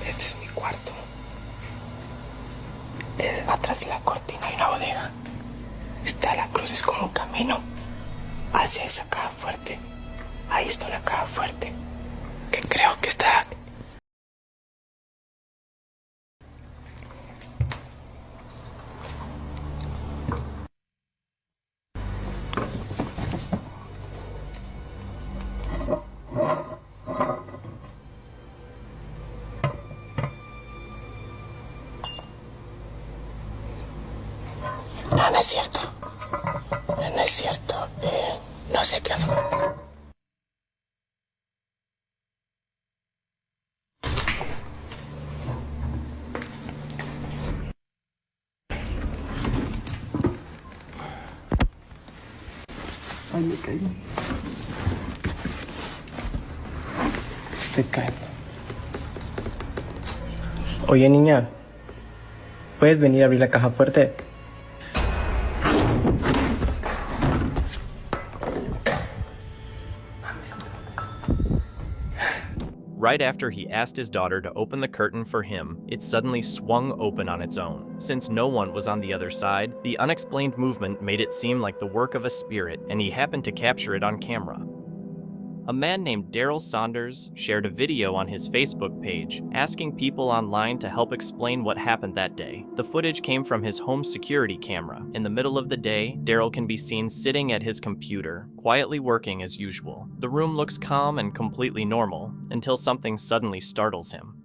Este es mi cuarto. Atrás de la cortina hay una bodega. Está la cruz, es como un camino hacia esa caja fuerte. Ahí está una caja fuerte que creo que está. No, no es cierto. No es cierto. No sé qué hacer. Ay, me caí. Estoy cayendo. Oye, niña, ¿puedes venir a abrir la caja fuerte? Right after he asked his daughter to open the curtain for him, it suddenly swung open on its own. Since no one was on the other side, the unexplained movement made it seem like the work of a spirit, and he happened to capture it on camera. A man named Daryl Saunders shared a video on his Facebook page asking people online to help explain what happened that day. The footage came from his home security camera. In the middle of the day, Daryl can be seen sitting at his computer, quietly working as usual. The room looks calm and completely normal until something suddenly startles him.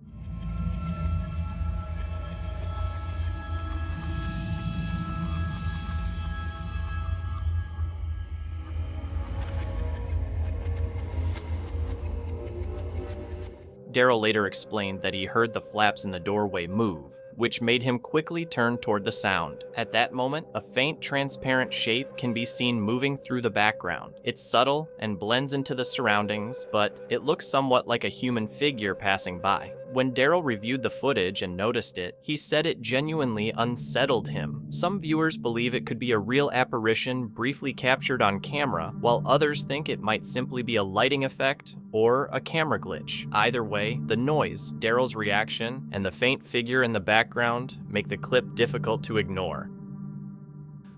Daryl later explained that he heard the flaps in the doorway move, which made him quickly turn toward the sound. At that moment, a faint, transparent shape can be seen moving through the background. It's subtle and blends into the surroundings, but it looks somewhat like a human figure passing by. When Daryl reviewed the footage and noticed it, he said it genuinely unsettled him. Some viewers believe it could be a real apparition briefly captured on camera, while others think it might simply be a lighting effect or a camera glitch. Either way, the noise, Daryl's reaction, and the faint figure in the background make the clip difficult to ignore.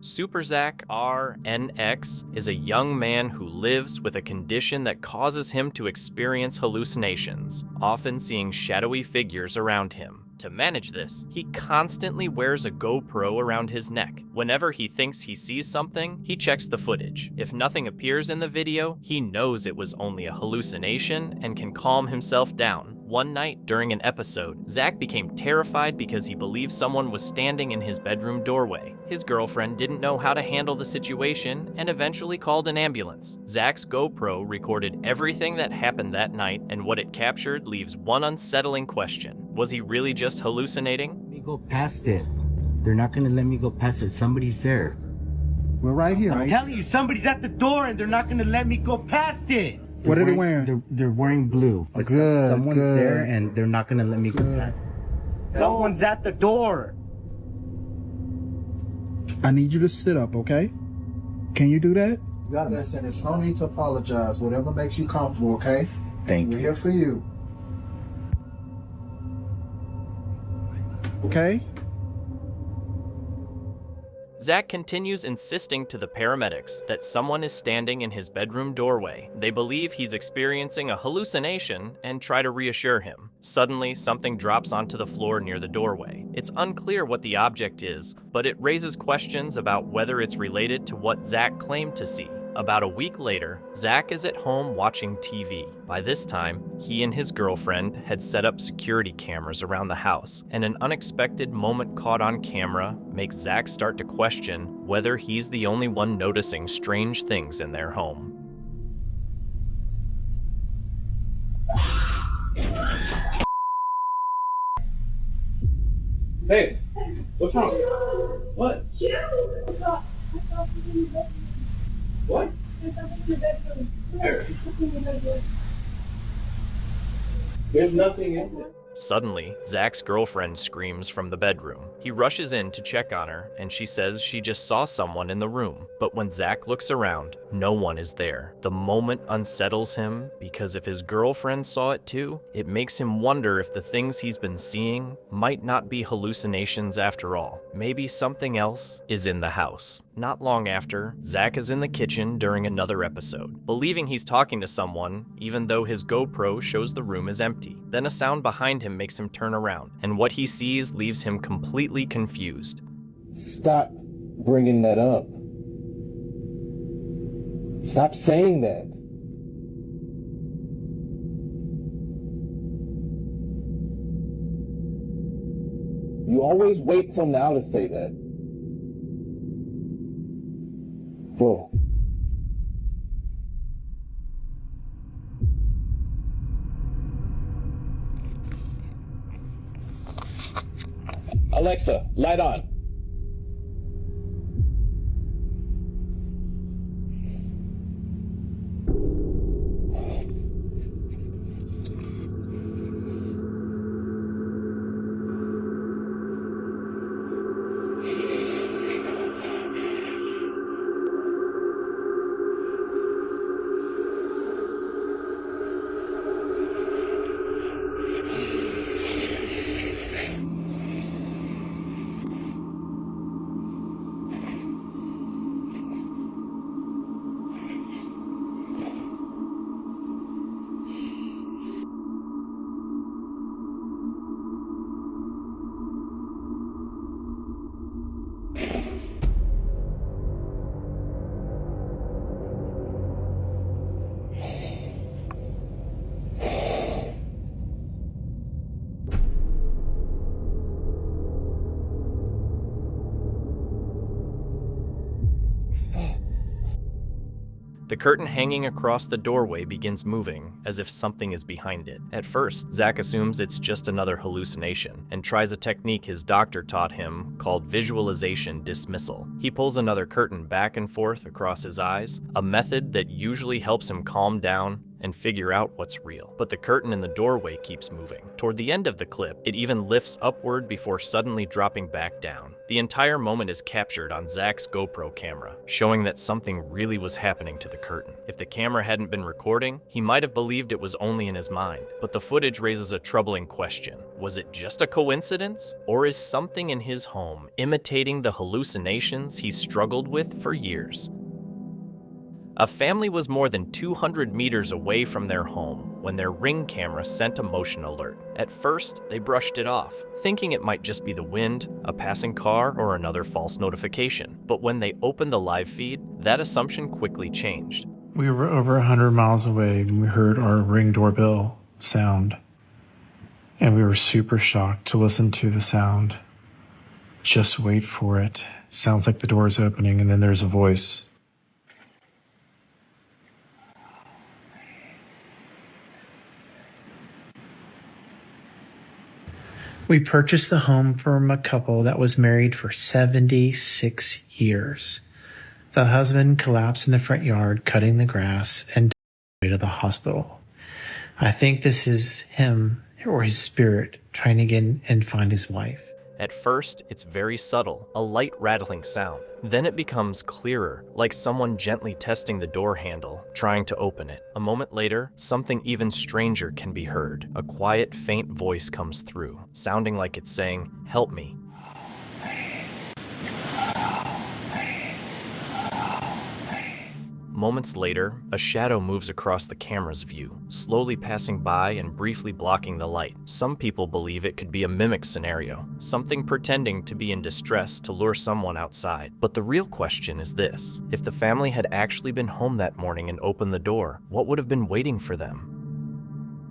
Superzak RNX is a young man who lives with a condition that causes him to experience hallucinations, often seeing shadowy figures around him. To manage this, he constantly wears a GoPro around his neck. Whenever he thinks he sees something, he checks the footage. If nothing appears in the video, he knows it was only a hallucination and can calm himself down. One night during an episode, Zach became terrified because he believed someone was standing in his bedroom doorway. His girlfriend didn't know how to handle the situation and eventually called an ambulance. Zach's GoPro recorded everything that happened that night, and what it captured leaves one unsettling question. Was he really just hallucinating? Let me go past it. They're not gonna let me go past it. Somebody's there. We're right here, I'm telling you, somebody's at the door and they're not gonna let me go past it. What are they wearing? They're wearing blue. But Good, someone's good. there and they're not gonna let me go past it. Someone's at the door. I need you to sit up, okay? Can you do that? You got it. Listen, there's no need to apologize. Whatever makes you comfortable, okay? Thank you. We're here for you. Okay? Zach continues insisting to the paramedics that someone is standing in his bedroom doorway. They believe he's experiencing a hallucination and try to reassure him. Suddenly, something drops onto the floor near the doorway. It's unclear what the object is, but it raises questions about whether it's related to what Zach claimed to see. About a week later, Zach is at home watching TV. By this time, he and his girlfriend had set up security cameras around the house, and an unexpected moment caught on camera makes Zach start to question whether he's the only one noticing strange things in their home. Hey, what's wrong? What? What? There's nothing in it. Suddenly, Zach's girlfriend screams from the bedroom. He rushes in to check on her, and she says she just saw someone in the room. But when Zach looks around, no one is there. The moment unsettles him because if his girlfriend saw it too, it makes him wonder if the things he's been seeing might not be hallucinations after all. Maybe something else is in the house. Not long after, Zach is in the kitchen during another episode, believing he's talking to someone, even though his GoPro shows the room is empty. Then a sound behind him makes him turn around, and what he sees leaves him completely confused. Stop bringing that up. Stop saying that. You always wait till now to say that. Whoa. Alexa, light on. The curtain hanging across the doorway begins moving, as if something is behind it. At first, Zach assumes it's just another hallucination, and tries a technique his doctor taught him called visualization dismissal. He pulls another curtain back and forth across his eyes, a method that usually helps him calm down and figure out what's real. But the curtain in the doorway keeps moving. Toward the end of the clip, it even lifts upward before suddenly dropping back down. The entire moment is captured on Zach's GoPro camera, showing that something really was happening to the curtain. If the camera hadn't been recording, he might have believed it was only in his mind. But the footage raises a troubling question. Was it just a coincidence? Or is something in his home imitating the hallucinations he struggled with for years? A family was more than 200 meters away from their home when their Ring camera sent a motion alert. At first, they brushed it off, thinking it might just be the wind, a passing car, or another false notification. But when they opened the live feed, that assumption quickly changed. We were over 100 miles away when we heard our Ring doorbell sound, and we were super shocked to listen to the sound. Just wait for it. Sounds like the door is opening, and then there's a voice. We purchased the home from a couple that was married for 76 years. The husband collapsed in the front yard, cutting the grass, and died to the hospital. I think this is him or his spirit trying to get in and find his wife. At first, it's very subtle, a light rattling sound. Then it becomes clearer, like someone gently testing the door handle, trying to open it. A moment later, something even stranger can be heard. A quiet, faint voice comes through, sounding like it's saying, "Help me." Moments later, a shadow moves across the camera's view, slowly passing by and briefly blocking the light. Some people believe it could be a mimic scenario, something pretending to be in distress to lure someone outside. But the real question is this: if the family had actually been home that morning and opened the door, what would have been waiting for them?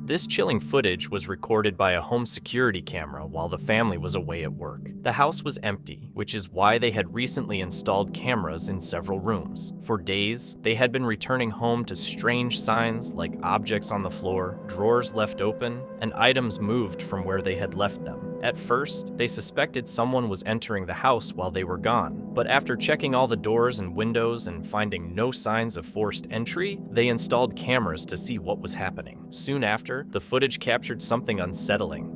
This chilling footage was recorded by a home security camera while the family was away at work. The house was empty, which is why they had recently installed cameras in several rooms. For days, they had been returning home to strange signs like objects on the floor, drawers left open, and items moved from where they had left them. At first, they suspected someone was entering the house while they were gone, but after checking all the doors and windows and finding no signs of forced entry, they installed cameras to see what was happening. Soon after, the footage captured something unsettling.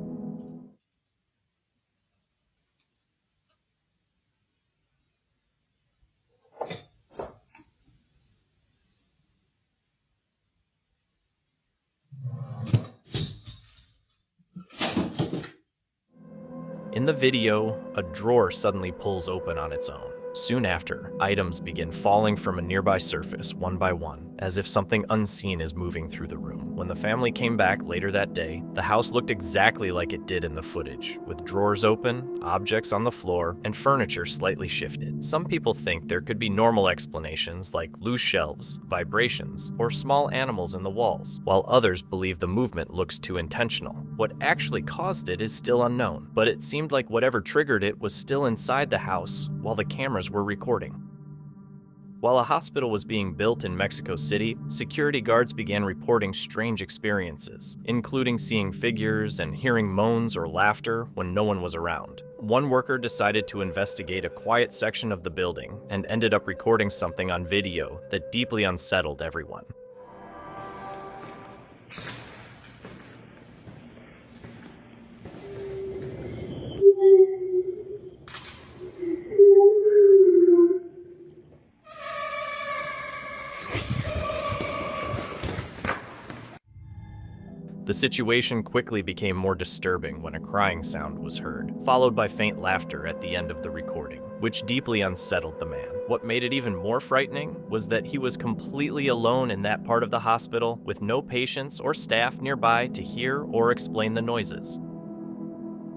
In the video, a drawer suddenly pulls open on its own. Soon after, items begin falling from a nearby surface one by one, as if something unseen is moving through the room. When the family came back later that day, the house looked exactly like it did in the footage, with drawers open, objects on the floor, and furniture slightly shifted. Some people think there could be normal explanations like loose shelves, vibrations, or small animals in the walls, while others believe the movement looks too intentional. What actually caused it is still unknown, but it seemed like whatever triggered it was still inside the house while the cameras were recording. While a hospital was being built in Mexico City, security guards began reporting strange experiences, including seeing figures and hearing moans or laughter when no one was around. One worker decided to investigate a quiet section of the building and ended up recording something on video that deeply unsettled everyone. The situation quickly became more disturbing when a crying sound was heard, followed by faint laughter at the end of the recording, which deeply unsettled the man. What made it even more frightening was that he was completely alone in that part of the hospital, with no patients or staff nearby to hear or explain the noises.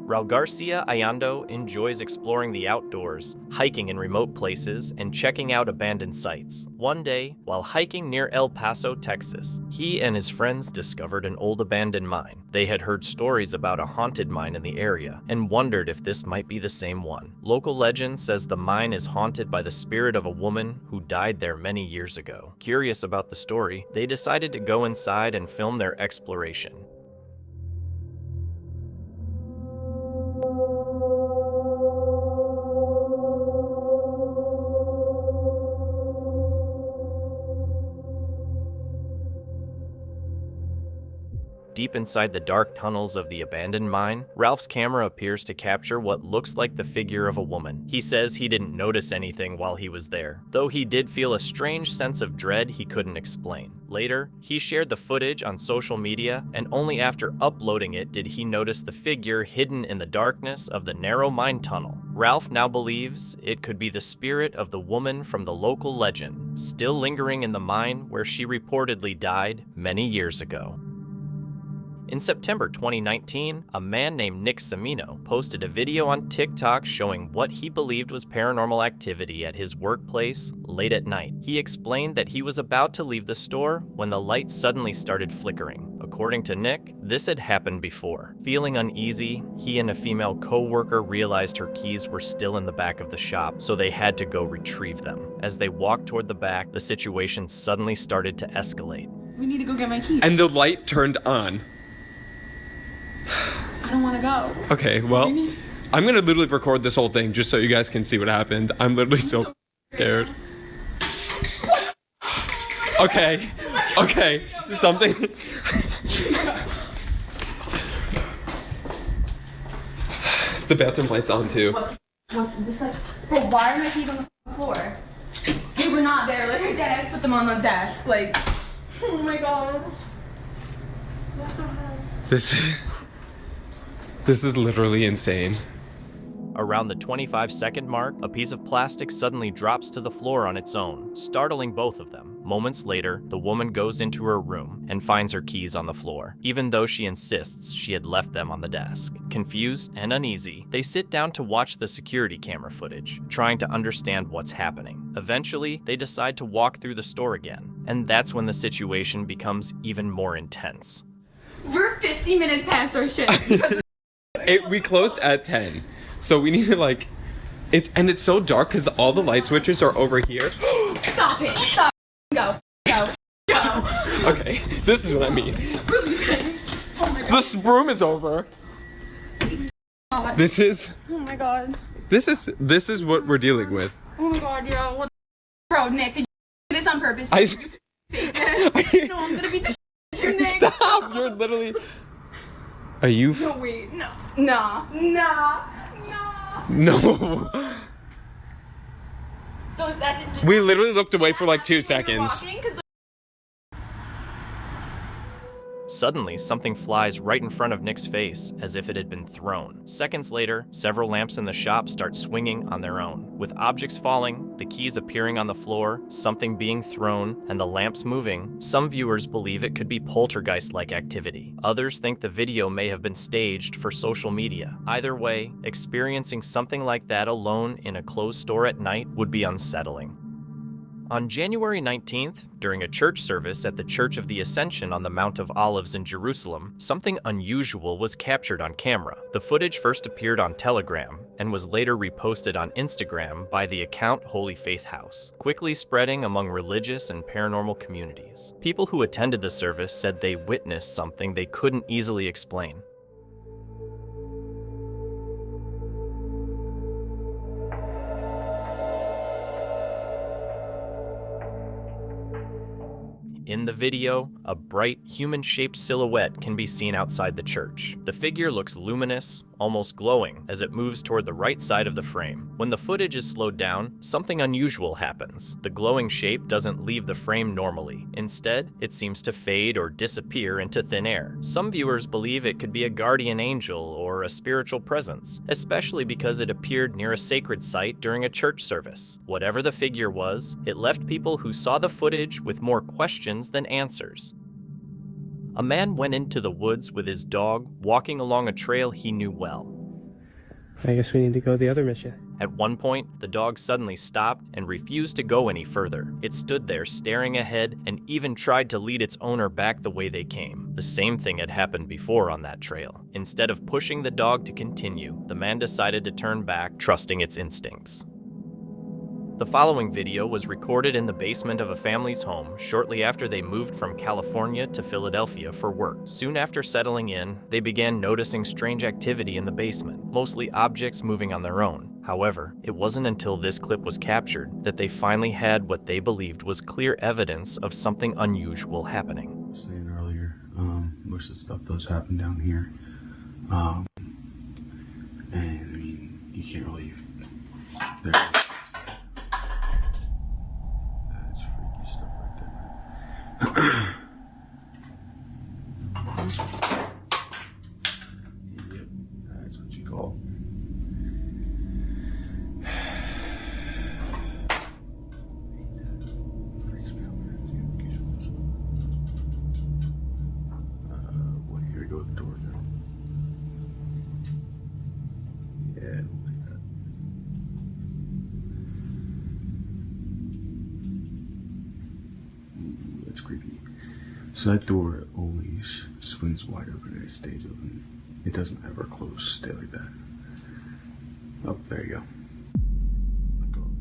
Raul Garcia Ayando enjoys exploring the outdoors, hiking in remote places, and checking out abandoned sites. One day, while hiking near El Paso, Texas, he and his friends discovered an old abandoned mine. They had heard stories about a haunted mine in the area and wondered if this might be the same one. Local legend says the mine is haunted by the spirit of a woman who died there many years ago. Curious about the story, they decided to go inside and film their exploration. Deep inside the dark tunnels of the abandoned mine, Ralph's camera appears to capture what looks like the figure of a woman. He says he didn't notice anything while he was there, though he did feel a strange sense of dread he couldn't explain. Later, he shared the footage on social media, and only after uploading it did he notice the figure hidden in the darkness of the narrow mine tunnel. Ralph now believes it could be the spirit of the woman from the local legend, still lingering in the mine where she reportedly died many years ago. In September 2019, a man named Nick Semino posted a video on TikTok showing what he believed was paranormal activity at his workplace late at night. He explained that he was about to leave the store when the light suddenly started flickering. According to Nick, this had happened before. Feeling uneasy, he and a female co-worker realized her keys were still in the back of the shop, so they had to go retrieve them. As they walked toward the back, the situation suddenly started to escalate. We need to go get my keys. And the light turned on. I don't want to go. Okay, well, I'm gonna literally record this whole thing just so you guys can see what happened. I'm literally so scared. Okay, something. The bathroom light's on too. What's this like? Bro, why are my keys on the floor? They were not there. Like, I deadass put them on the desk. Like, oh my god. This is literally insane. Around the 25-second mark, a piece of plastic suddenly drops to the floor on its own, startling both of them. Moments later, the woman goes into her room and finds her keys on the floor, even though she insists she had left them on the desk. Confused and uneasy, they sit down to watch the security camera footage, trying to understand what's happening. Eventually, they decide to walk through the store again, and that's when the situation becomes even more intense. We're 15 minutes past our shift. We closed at 10. So we need to like, it's so dark because all the light switches are over here. Stop it! Stop! Go! Go! Go! Okay, this is what I mean. Oh my god. This room is over. God. This is. Oh my god. This is what we're dealing with. Oh my god, yo, what? Bro, Nick, did you do this on purpose? I- You fake this? No, I'm gonna beat the shit out of you, Nick. Stop! You're literally. Are you? No, wait, no, nah. No. That didn't just. We literally looked away for like 2 seconds. Suddenly, something flies right in front of Nick's face, as if it had been thrown. Seconds later, several lamps in the shop start swinging on their own. With objects falling, the keys appearing on the floor, something being thrown, and the lamps moving, some viewers believe it could be poltergeist-like activity. Others think the video may have been staged for social media. Either way, experiencing something like that alone in a closed store at night would be unsettling. On January 19th, during a church service at the Church of the Ascension on the Mount of Olives in Jerusalem, something unusual was captured on camera. The footage first appeared on Telegram and was later reposted on Instagram by the account Holy Faith House, quickly spreading among religious and paranormal communities. People who attended the service said they witnessed something they couldn't easily explain. In the video, a bright, human-shaped silhouette can be seen outside the church. The figure looks luminous, almost glowing, as it moves toward the right side of the frame. When the footage is slowed down, something unusual happens. The glowing shape doesn't leave the frame normally. Instead, it seems to fade or disappear into thin air. Some viewers believe it could be a guardian angel or a spiritual presence, especially because it appeared near a sacred site during a church service. Whatever the figure was, it left people who saw the footage with more questions than answers. A man went into the woods with his dog, walking along a trail he knew well. I guess we need to go the other mission. At one point, the dog suddenly stopped and refused to go any further. It stood there staring ahead and even tried to lead its owner back the way they came. The same thing had happened before on that trail. Instead of pushing the dog to continue, the man decided to turn back, trusting its instincts. The following video was recorded in the basement of a family's home shortly after they moved from California to Philadelphia for work. Soon after settling in, they began noticing strange activity in the basement, mostly objects moving on their own. However, it wasn't until this clip was captured that they finally had what they believed was clear evidence of something unusual happening. Saying earlier, most of the stuff does happen down here. And I mean, you can't really. That's freaky stuff right there. Yep, that's what you call. Here we go with the door now. Yeah, I don't like that. Ooh, that's creepy. So that door always swings wide open and it stays open. It doesn't ever close, stay like that. Oh, there you go. Let go of it.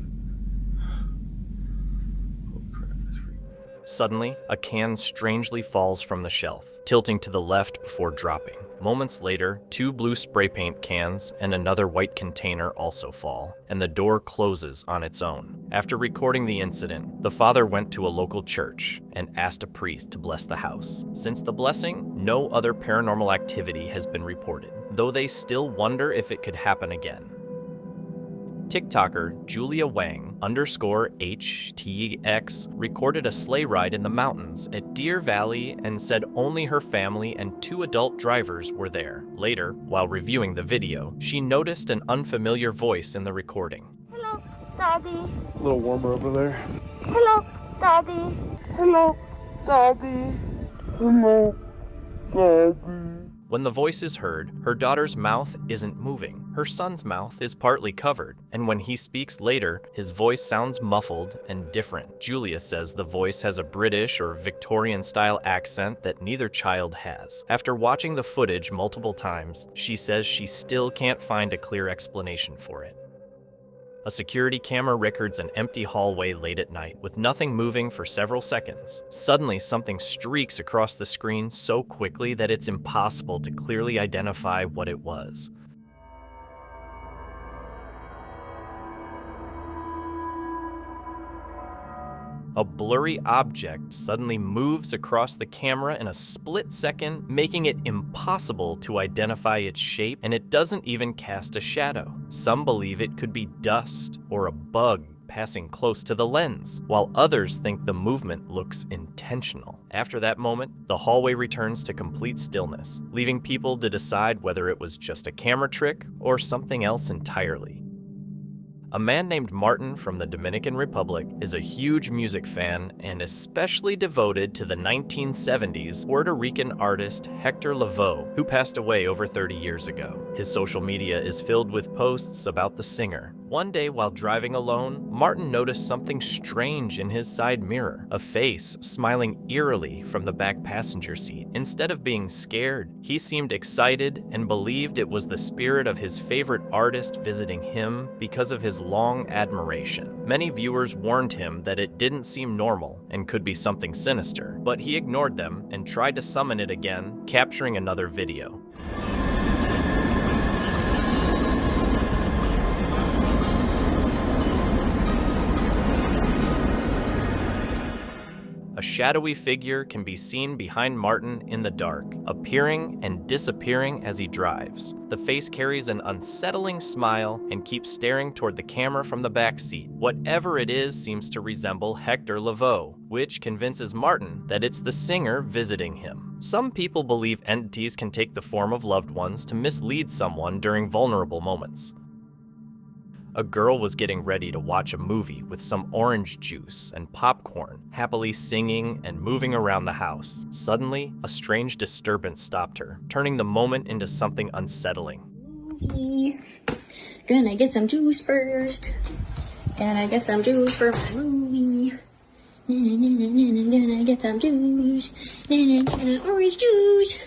Holy crap, that's freaky. Suddenly, a can strangely falls from the shelf, tilting to the left before dropping. Moments later, 2 blue spray paint cans and another white container also fall, and the door closes on its own. After recording the incident, the father went to a local church and asked a priest to bless the house. Since the blessing, no other paranormal activity has been reported. though they still wonder if it could happen again. TikToker Julia Wang _HTX recorded a sleigh ride in the mountains at Deer Valley and said only her family and 2 adult drivers were there. Later, while reviewing the video, she noticed an unfamiliar voice in the recording. Hello, Daddy. A little warmer over there. Hello, Daddy. Hello, Daddy. Hello, Daddy. When the voice is heard, her daughter's mouth isn't moving. Her son's mouth is partly covered, and when he speaks later, his voice sounds muffled and different. Julia says the voice has a British or Victorian-style accent that neither child has. After watching the footage multiple times, she says she still can't find a clear explanation for it. A security camera records an empty hallway late at night, with nothing moving for several seconds. Suddenly, something streaks across the screen so quickly that it's impossible to clearly identify what it was. A blurry object suddenly moves across the camera in a split second, making it impossible to identify its shape, and it doesn't even cast a shadow. Some believe it could be dust or a bug passing close to the lens, while others think the movement looks intentional. After that moment, the hallway returns to complete stillness, leaving people to decide whether it was just a camera trick or something else entirely. A man named Martin from the Dominican Republic is a huge music fan and especially devoted to the 1970s Puerto Rican artist Hector Lavoe, who passed away over 30 years ago. His social media is filled with posts about the singer. One day while driving alone, Martin noticed something strange in his side mirror, a face smiling eerily from the back passenger seat. Instead of being scared, he seemed excited and believed it was the spirit of his favorite artist visiting him because of his long admiration. Many viewers warned him that it didn't seem normal and could be something sinister, but he ignored them and tried to summon it again, capturing another video. A shadowy figure can be seen behind Martin in the dark, appearing and disappearing as he drives. The face carries an unsettling smile and keeps staring toward the camera from the back seat. Whatever it is seems to resemble Hector Lavoe, which convinces Martin that it's the singer visiting him. Some people believe entities can take the form of loved ones to mislead someone during vulnerable moments. A girl was getting ready to watch a movie with some orange juice and popcorn, happily singing and moving around the house. Suddenly, a strange disturbance stopped her, turning the moment into something unsettling. Gonna get some juice first. Gonna get some juice for my movie. Gonna get some juice. Orange juice.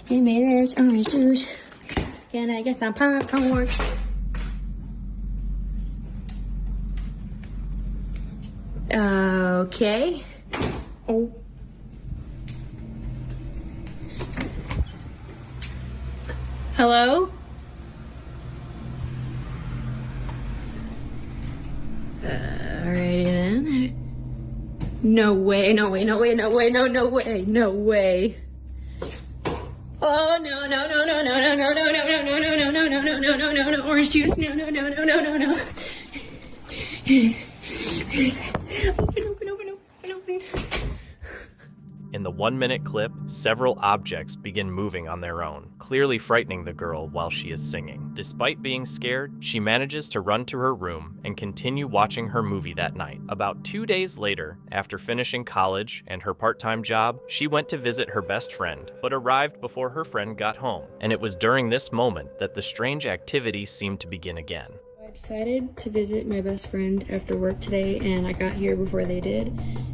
Give me this orange juice. Gonna get some popcorn. Okay. Oh. Hello? Alrighty then. No way, no way, no way, no way, no way, no way. Oh no no no no no no no no no no no no no no no no no no no orange juice, no no no no no no no. Open. In the 1-minute clip, several objects begin moving on their own, clearly frightening the girl while she is singing. Despite being scared, she manages to run to her room and continue watching her movie that night. About 2 days later, after finishing college and her part-time job, she went to visit her best friend, but arrived before her friend got home. And it was during this moment that the strange activity seemed to begin again. I decided to visit my best friend after work today, and I got here before they did,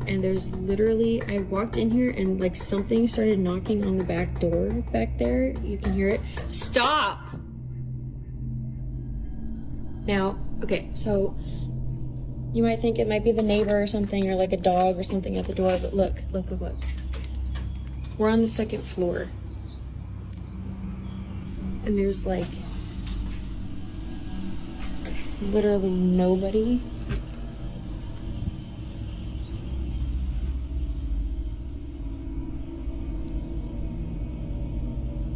and there's literally, I walked in here and like something started knocking on the back door back there. You can hear it. Stop! Now, okay, so you might think it might be the neighbor or something, or like a dog or something at the door, but look. We're on the 2nd floor, and there's like literally nobody.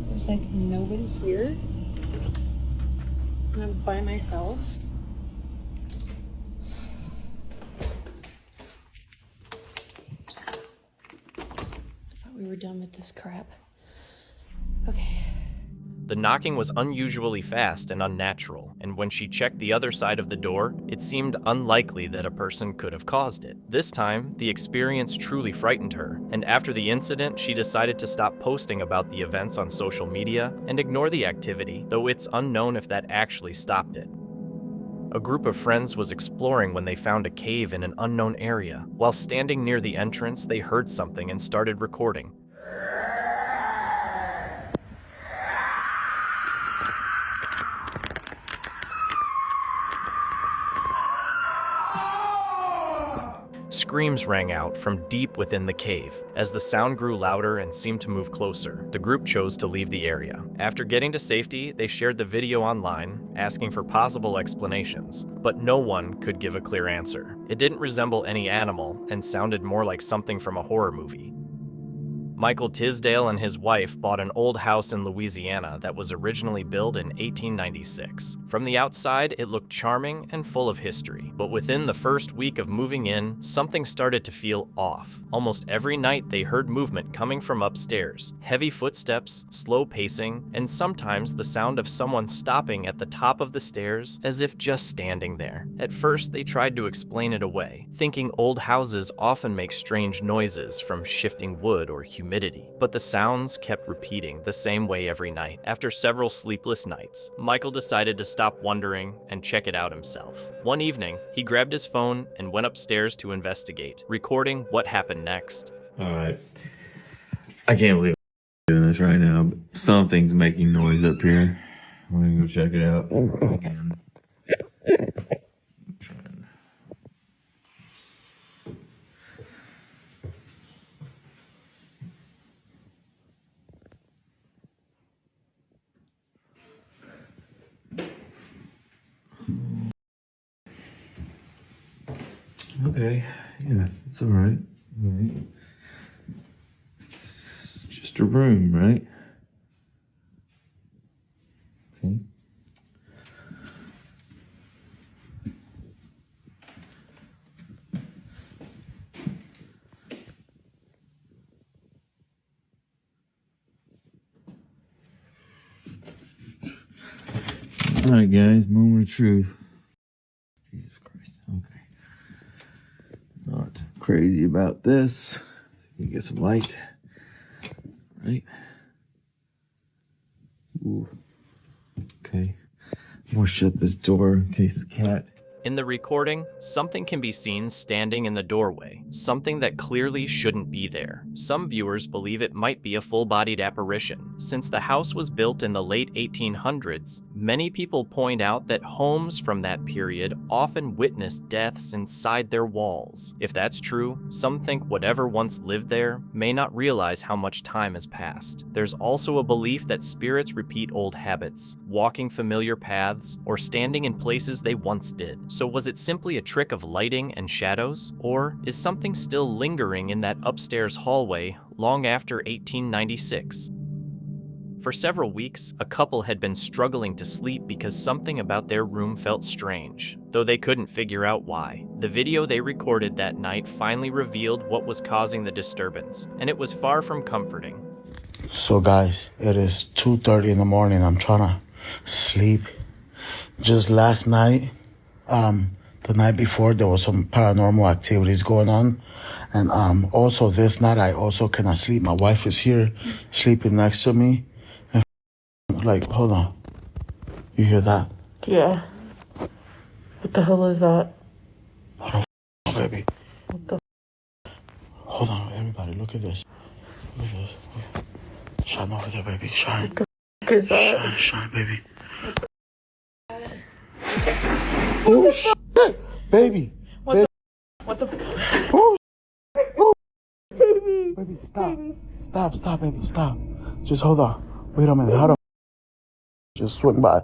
There's like nobody here. And I'm by myself. I thought we were done with this crap. Okay. The knocking was unusually fast and unnatural, and when she checked the other side of the door, it seemed unlikely that a person could have caused it. This time, the experience truly frightened her, and after the incident, she decided to stop posting about the events on social media and ignore the activity, though it's unknown if that actually stopped it. A group of friends was exploring when they found a cave in an unknown area. While standing near the entrance, they heard something and started recording. Screams rang out from deep within the cave. As the sound grew louder and seemed to move closer, the group chose to leave the area. After getting to safety, they shared the video online, asking for possible explanations, but no one could give a clear answer. It didn't resemble any animal and sounded more like something from a horror movie. Michael Tisdale and his wife bought an old house in Louisiana that was originally built in 1896. From the outside, it looked charming and full of history, but within the first week of moving in, something started to feel off. Almost every night they heard movement coming from upstairs, heavy footsteps, slow pacing, and sometimes the sound of someone stopping at the top of the stairs as if just standing there. At first, they tried to explain it away, thinking old houses often make strange noises from shifting wood or humidity, but the sounds kept repeating the same way every night. After several sleepless nights, Michael decided to stop wondering and check it out himself. One evening, he grabbed his phone and went upstairs to investigate, recording what happened next. Alright. I can't believe I'm doing this right now, but something's making noise up here. I'm gonna go check it out again. Okay, yeah, it's alright. Alright. It's just a room, right? Okay. Alright guys, moment of truth. Jesus Christ, okay. Not crazy about this. You get some light. Right? Ooh. Okay. I'm gonna shut this door in case the cat. In the recording, something can be seen standing in the doorway, something that clearly shouldn't be there. Some viewers believe it might be a full-bodied apparition. Since the house was built in the late 1800s, many people point out that homes from that period often witness deaths inside their walls. If that's true, some think whatever once lived there may not realize how much time has passed. There's also a belief that spirits repeat old habits, walking familiar paths, or standing in places they once did. So was it simply a trick of lighting and shadows? Or is something still lingering in that upstairs hallway long after 1896? For several weeks, a couple had been struggling to sleep because something about their room felt strange, though they couldn't figure out why. The video they recorded that night finally revealed what was causing the disturbance, and it was far from comforting. So guys, it is 2:30 in the morning. I'm trying to sleep. Just last night, the night before, there was some paranormal activities going on. And also this night, I also cannot sleep. My wife is here sleeping next to me. And like, hold on. You hear that? Yeah. What the hell is that? Hold on, baby. What the Hold on, everybody, look at this. Look at this. Shine over there, baby. Shine. What the is that? Shine, shine, baby. Oh, shit! Baby! What baby. What the Oh, oh. Baby, stop. Stop, baby, stop. Just hold on. Wait a minute, hold on. Just swing by.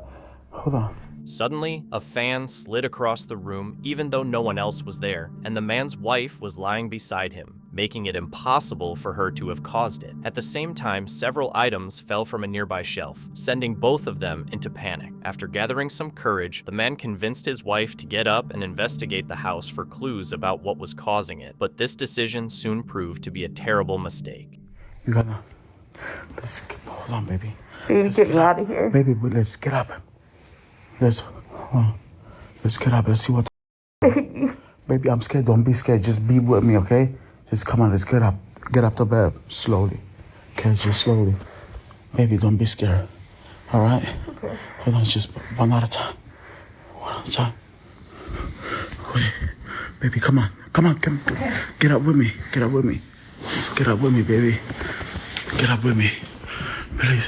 Hold on. Suddenly, a fan slid across the room even though no one else was there, and the man's wife was lying beside him, making it impossible for her to have caused it. At the same time, several items fell from a nearby shelf, sending both of them into panic. After gathering some courage, the man convinced his wife to get up and investigate the house for clues about what was causing it, but this decision soon proved to be a terrible mistake. You gotta... Hold on, baby. Baby, get me out of here. Baby, let's get up. Let's get up. Let's see what... Baby, I'm scared. Don't be scared. Just be with me, okay? Just come on, let's get up. Get up to bed. Slowly. Okay, just slowly. Baby, don't be scared. All right? Okay. Hold on, just one at a time. One at a time. Wait. Baby, come on. Come on. Okay. Get up with me. Get up with me. Just get up with me, baby. Get up with me. Please.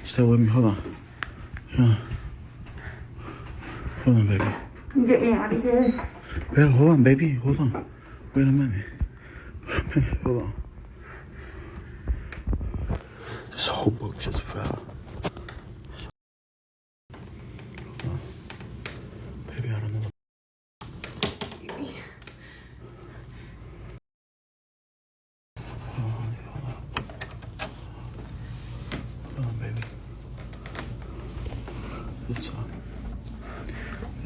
Stay with me. Hold on. Yeah. Hold on, baby. Get me out of here. Wait, hold on, baby. Hold on. Wait a minute. Hold on. This whole book just fell. Hold on. Baby, I don't know.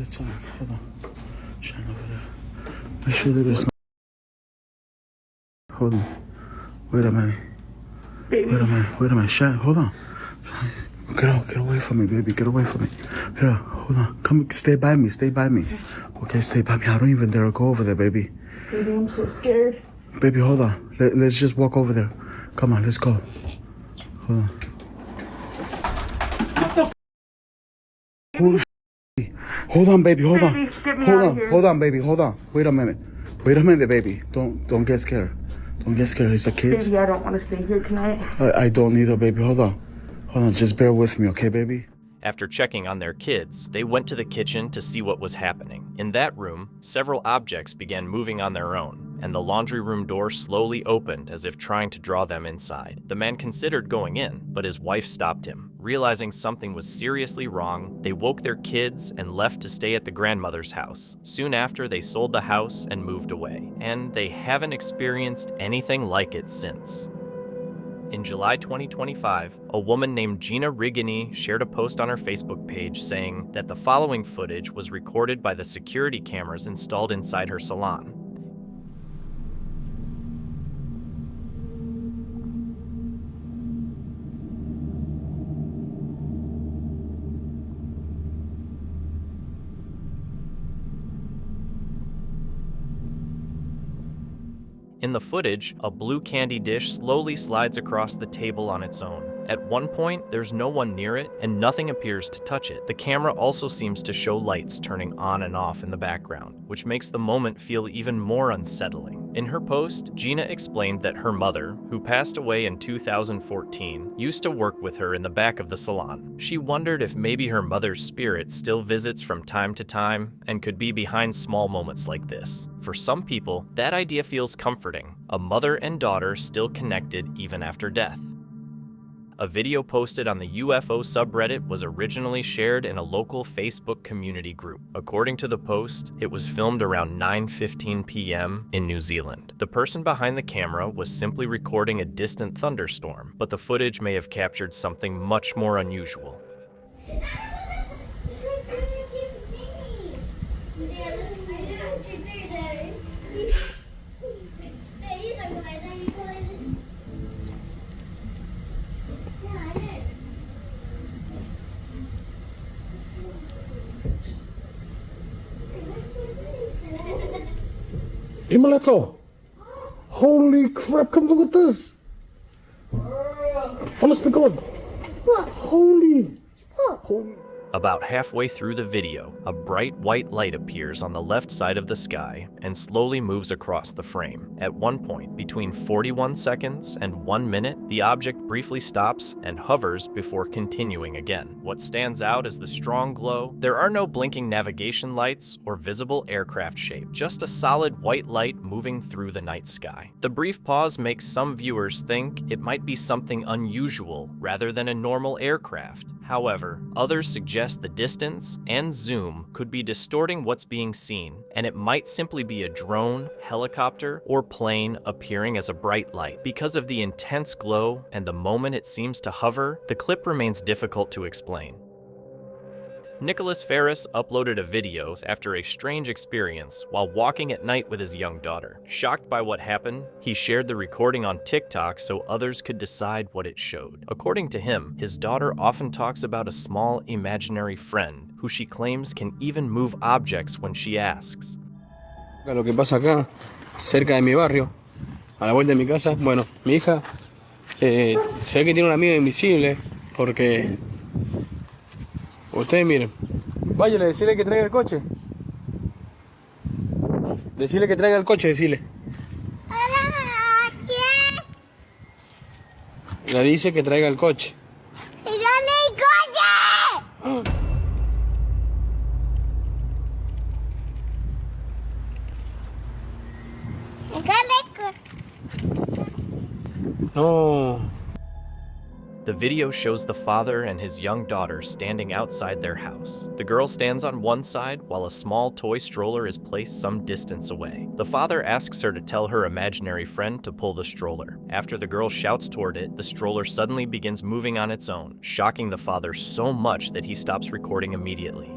It's on. Hold on. Shine over there. Make sure there is no... Hold on. Wait a minute. Baby. Wait a minute. Shine. Hold on. Shine. Get away from me, baby. Get away from me. Here, hold on. Come, stay by me. Okay, stay by me. I don't even dare to go over there, baby. Baby, I'm so scared. Baby, hold on. Let's just walk over there. Come on, let's go. Hold on. Hold on, baby. Hold on. Hold on, baby. Hold on. Wait a minute, baby. Don't get scared. Don't get scared. It's a kid. Baby, I don't want to stay here tonight. I don't either, baby. Hold on. Just bear with me, okay, baby? After checking on their kids, they went to the kitchen to see what was happening. In that room, several objects began moving on their own, and the laundry room door slowly opened as if trying to draw them inside. The man considered going in, but his wife stopped him. Realizing something was seriously wrong, they woke their kids and left to stay at the grandmother's house. Soon after, they sold the house and moved away, and they haven't experienced anything like it since. In July 2025, a woman named Gina Rigini shared a post on her Facebook page saying that the following footage was recorded by the security cameras installed inside her salon. In the footage, a blue candy dish slowly slides across the table on its own. At one point, there's no one near it, and nothing appears to touch it. The camera also seems to show lights turning on and off in the background, which makes the moment feel even more unsettling. In her post, Gina explained that her mother, who passed away in 2014, used to work with her in the back of the salon. She wondered if maybe her mother's spirit still visits from time to time and could be behind small moments like this. For some people, that idea feels comforting, a mother and daughter still connected even after death. A video posted on the UFO subreddit was originally shared in a local Facebook community group. According to the post, it was filmed around 9:15 p.m. in New Zealand. The person behind the camera was simply recording a distant thunderstorm, but the footage may have captured something much more unusual. Immolato! Holy crap, come look at this! Honest to God! What? Holy! What? Holy! About halfway through the video, a bright white light appears on the left side of the sky and slowly moves across the frame. At one point, between 41 seconds and 1 minute, the object briefly stops and hovers before continuing again. What stands out is the strong glow. There are no blinking navigation lights or visible aircraft shape, just a solid white light moving through the night sky. The brief pause makes some viewers think it might be something unusual rather than a normal aircraft. However, others suggest the distance and zoom could be distorting what's being seen, and it might simply be a drone, helicopter, or plane appearing as a bright light. Because of the intense glow and the moment it seems to hover, the clip remains difficult to explain. Nicholas Ferris uploaded a video after a strange experience while walking at night with his young daughter. Shocked by what happened, he shared the recording on TikTok so others could decide what it showed. According to him, his daughter often talks about a small imaginary friend who she claims can even move objects when she asks. Lo que pasa acá, cerca de mi barrio, a la vuelta de mi casa, bueno, mi hija se ve que tiene una amiga invisible porque... Ustedes miren. Váyale, decirle que traiga el coche. Decirle que traiga el coche, decirle. Le dice que traiga el coche. No. The video shows the father and his young daughter standing outside their house. The girl stands on one side while a small toy stroller is placed some distance away. The father asks her to tell her imaginary friend to pull the stroller. After the girl shouts toward it, the stroller suddenly begins moving on its own, shocking the father so much that he stops recording immediately.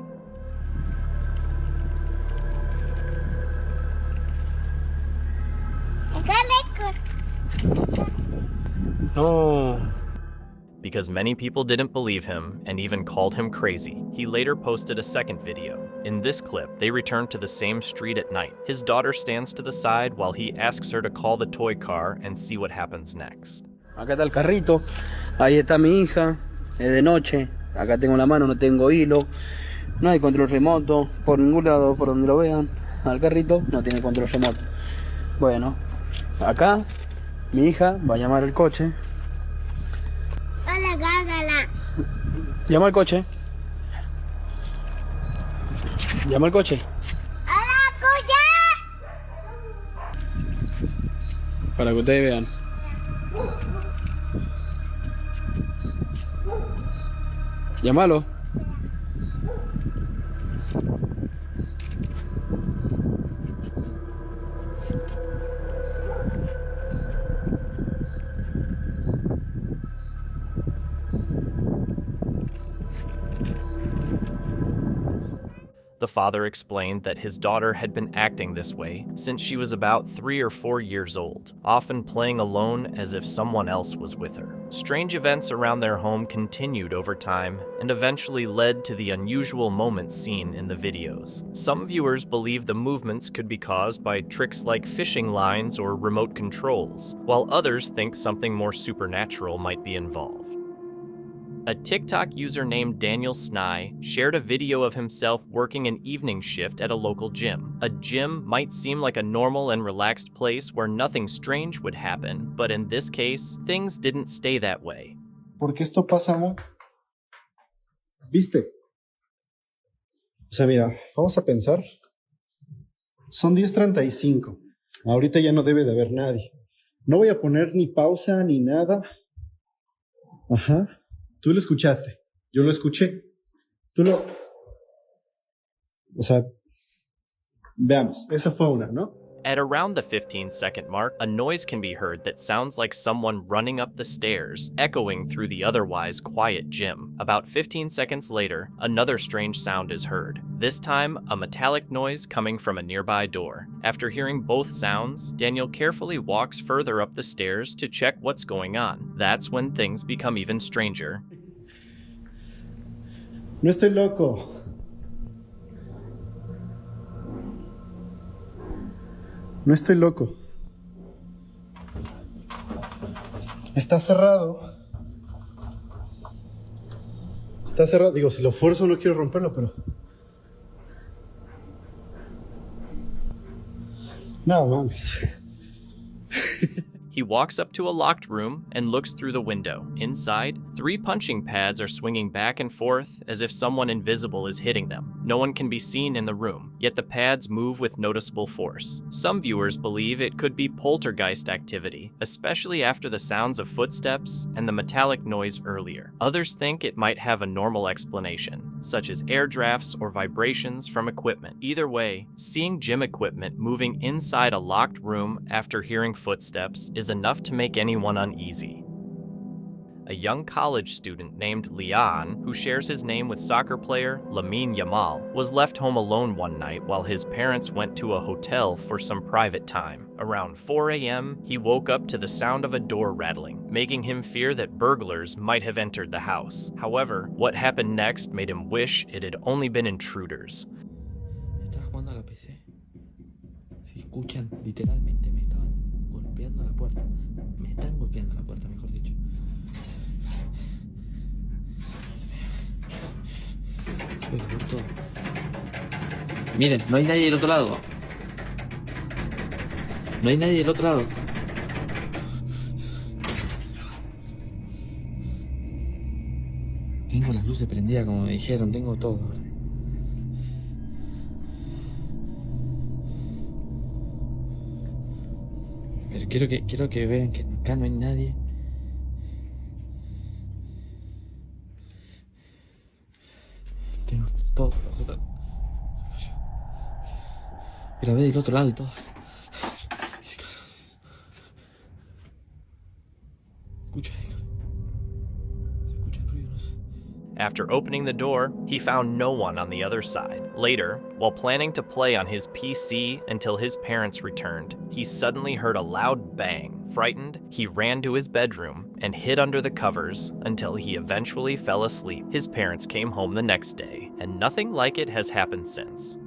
No. Because many people didn't believe him and even called him crazy, he later posted a second video. In this clip, they return to the same street at night. His daughter stands to the side while he asks her to call the toy car and see what happens next. Acá está el carrito, ahí está mi hija, es de noche, acá tengo la mano, no tengo hilo, no hay control remoto, por ningún lado, por donde lo vean, al carrito no tiene control remoto. Bueno, acá mi hija va a llamar al coche. Hola, gágala. Llama al coche. Llama al coche. ¡Hola, coche! Para que ustedes vean. Llámalo. The father explained that his daughter had been acting this way since she was about 3 or 4 years old, often playing alone as if someone else was with her. Strange events around their home continued over time and eventually led to the unusual moments seen in the videos. Some viewers believe the movements could be caused by tricks like fishing lines or remote controls, while others think something more supernatural might be involved. A TikTok user named Daniel Sny shared a video of himself working an evening shift at a local gym. A gym might seem like a normal and relaxed place where nothing strange would happen, but in this case, things didn't stay that way. Porque esto pasa, ¿no? ¿Viste? O sea, mira, vamos a pensar. Son 10:35. Ahorita ya no debe de haber nadie. No voy a poner ni pausa ni nada. Ajá. Tú lo escuchaste, yo lo escuché. O sea, veamos, esa fue una, ¿no? At around the 15-second mark, a noise can be heard that sounds like someone running up the stairs, echoing through the otherwise quiet gym. About 15 seconds later, another strange sound is heard. This time, a metallic noise coming from a nearby door. After hearing both sounds, Daniel carefully walks further up the stairs to check what's going on. That's when things become even stranger. No estoy loco. No estoy loco. Está cerrado. Está cerrado. Digo, si lo fuerzo no quiero romperlo, pero... No mames. He walks up to a locked room and looks through the window. Inside, 3 punching pads are swinging back and forth as if someone invisible is hitting them. No one can be seen in the room, yet the pads move with noticeable force. Some viewers believe it could be poltergeist activity, especially after the sounds of footsteps and the metallic noise earlier. Others think it might have a normal explanation, such as air drafts or vibrations from equipment. Either way, seeing gym equipment moving inside a locked room after hearing footsteps is enough to make anyone uneasy. A young college student named Leon, who shares his name with soccer player Lamine Yamal, was left home alone one night while his parents went to a hotel for some private time. Around 4 a.m., he woke up to the sound of a door rattling, making him fear that burglars might have entered the house. However, what happened next made him wish it had only been intruders. Estaba jugando a la PC. Si escuchan, literalmente me estaban golpeando la puerta. Me están golpeando la puerta, mejor dicho. Miren, no hay nadie del otro lado. No hay nadie del otro lado. Tengo las luces prendidas como me dijeron, tengo todo. Pero quiero que vean que acá no hay nadie. Tengo todo. Pero ve del otro lado y todo. After opening the door, he found no one on the other side. Later, while planning to play on his PC until his parents returned, he suddenly heard a loud bang. Frightened, he ran to his bedroom and hid under the covers until he eventually fell asleep. His parents came home the next day, and nothing like it has happened since.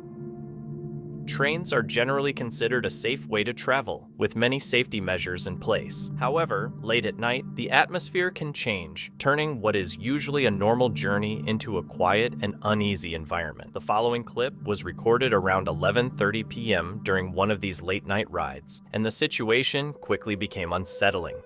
Trains are generally considered a safe way to travel, with many safety measures in place. However, late at night, the atmosphere can change, turning what is usually a normal journey into a quiet and uneasy environment. The following clip was recorded around 11:30 p.m. during one of these late-night rides, and the situation quickly became unsettling.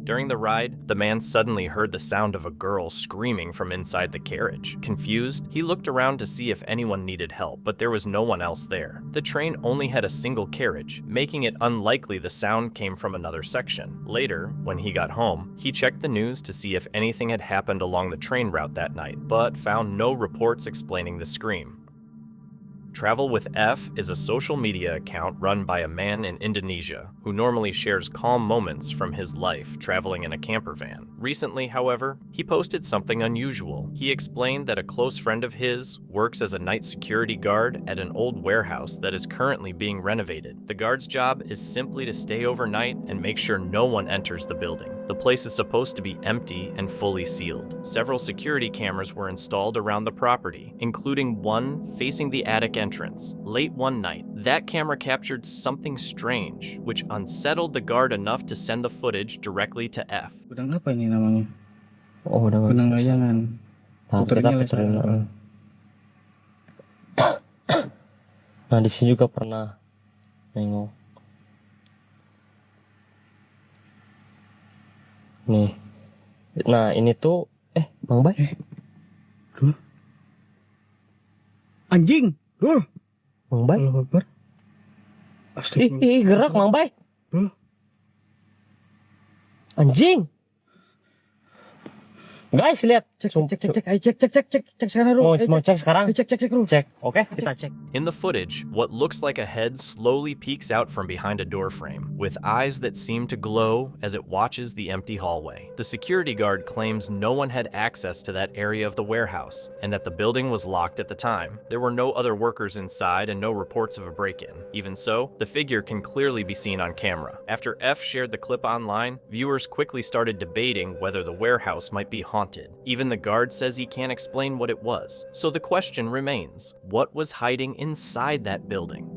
During the ride, the man suddenly heard the sound of a girl screaming from inside the carriage. Confused, he looked around to see if anyone needed help, but there was no one else there. The train only had a single carriage, making it unlikely the sound came from another section. Later, when he got home, he checked the news to see if anything had happened along the train route that night, but found no reports explaining the scream. Travel with F is a social media account run by a man in Indonesia who normally shares calm moments from his life traveling in a camper van. Recently, however, he posted something unusual. He explained that a close friend of his works as a night security guard at an old warehouse that is currently being renovated. The guard's job is simply to stay overnight and make sure no one enters the building. The place is supposed to be empty and fully sealed. Several security cameras were installed around the property, including one facing the attic entrance. Late one night, that camera captured something strange, which unsettled the guard enough to send the footage directly to F. Gudang apa ini namanya? Oh, udah Gudang layangan. Puternya Nah, di sini juga pernah nengok. Nih. Nah, ini tuh Bang Bay. Anjing, Dul. Bang Bay. Ih, gerak Bang Bay. Anjing. Guys, lihat. Cek sekarang. Mau cek sekarang? Cek. Oke, kita cek. In the footage, what looks like a head slowly peeks out from behind a doorframe, with eyes that seem to glow as it watches the empty hallway. The security guard claims no one had access to that area of the warehouse, and that the building was locked at the time. There were no other workers inside and no reports of a break-in. Even so, the figure can clearly be seen on camera. After F shared the clip online, viewers quickly started debating whether the warehouse might be haunted. Even the guard says he can't explain what it was. So the question remains, what was hiding inside that building?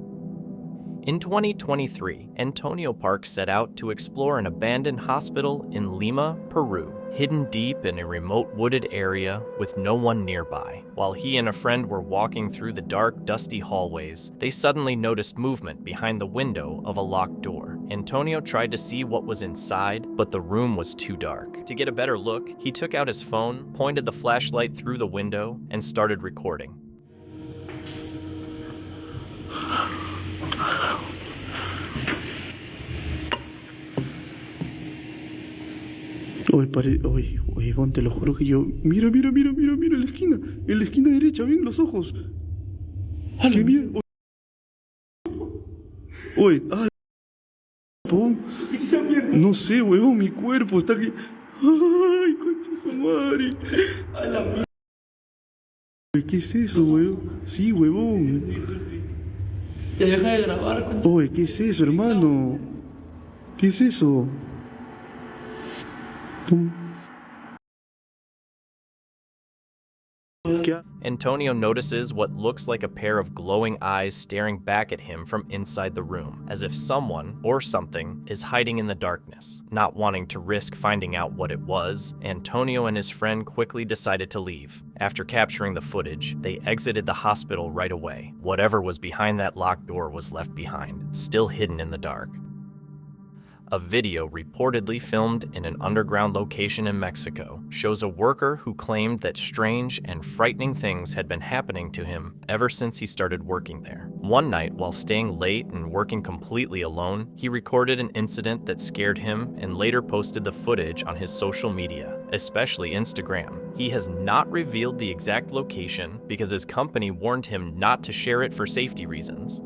In 2023, Antonio Parks set out to explore an abandoned hospital in Lima, Peru, hidden deep in a remote wooded area with no one nearby. While he and a friend were walking through the dark, dusty hallways, they suddenly noticed movement behind the window of a locked door. Antonio tried to see what was inside, but the room was too dark. To get a better look, he took out his phone, pointed the flashlight through the window, and started recording. Oye, Gon, te lo juro que yo... Mira, en la esquina derecha, ven los ojos. ¿Qué mierda? Oye, no sé, huevón, mi cuerpo está aquí. Ay, concha su madre. A la mierda. ¿Qué es eso, huevón? Sí, huevón. Ya deja de grabar. Oye, ¿qué es eso, hermano? ¿Qué es eso? Antonio notices what looks like a pair of glowing eyes staring back at him from inside the room, as if someone or something is hiding in the darkness. Not wanting to risk finding out what it was, Antonio and his friend quickly decided to leave. After capturing the footage, they exited the hospital right away. Whatever was behind that locked door was left behind, still hidden in the dark. A video reportedly filmed in an underground location in Mexico shows a worker who claimed that strange and frightening things had been happening to him ever since he started working there. One night, while staying late and working completely alone, he recorded an incident that scared him and later posted the footage on his social media, especially Instagram. He has not revealed the exact location because his company warned him not to share it for safety reasons.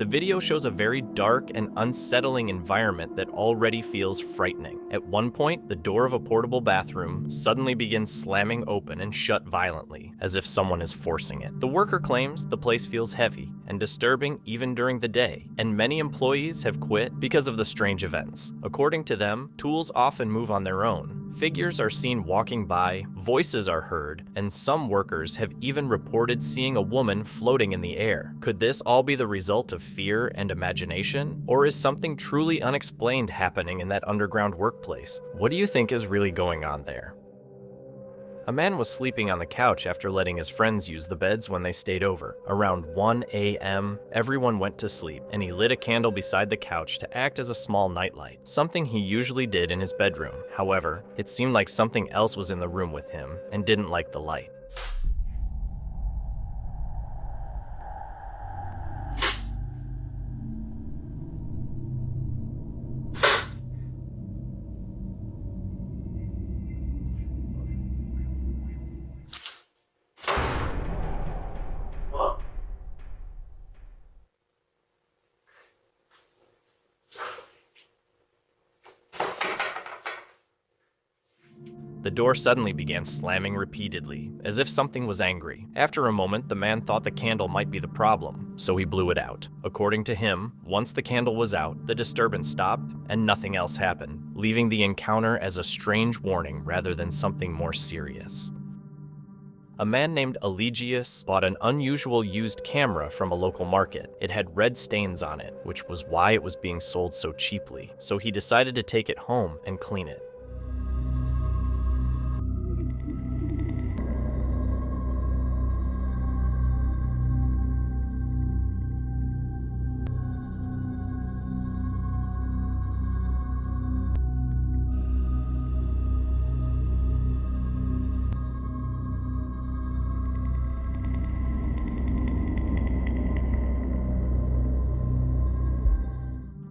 The video shows a very dark and unsettling environment that already feels frightening. At one point, the door of a portable bathroom suddenly begins slamming open and shut violently, as if someone is forcing it. The worker claims the place feels heavy and disturbing even during the day, and many employees have quit because of the strange events. According to them, tools often move on their own. Figures are seen walking by, voices are heard, and some workers have even reported seeing a woman floating in the air. Could this all be the result of fear and imagination? Or is something truly unexplained happening in that underground workplace? What do you think is really going on there? A man was sleeping on the couch after letting his friends use the beds when they stayed over. Around 1 a.m., everyone went to sleep, and he lit a candle beside the couch to act as a small nightlight, something he usually did in his bedroom. However, it seemed like something else was in the room with him and didn't like the light. The door suddenly began slamming repeatedly, as if something was angry. After a moment, the man thought the candle might be the problem, so he blew it out. According to him, once the candle was out, the disturbance stopped and nothing else happened, leaving the encounter as a strange warning rather than something more serious. A man named Eligius bought an unusual used camera from a local market. It had red stains on it, which was why it was being sold so cheaply, so he decided to take it home and clean it.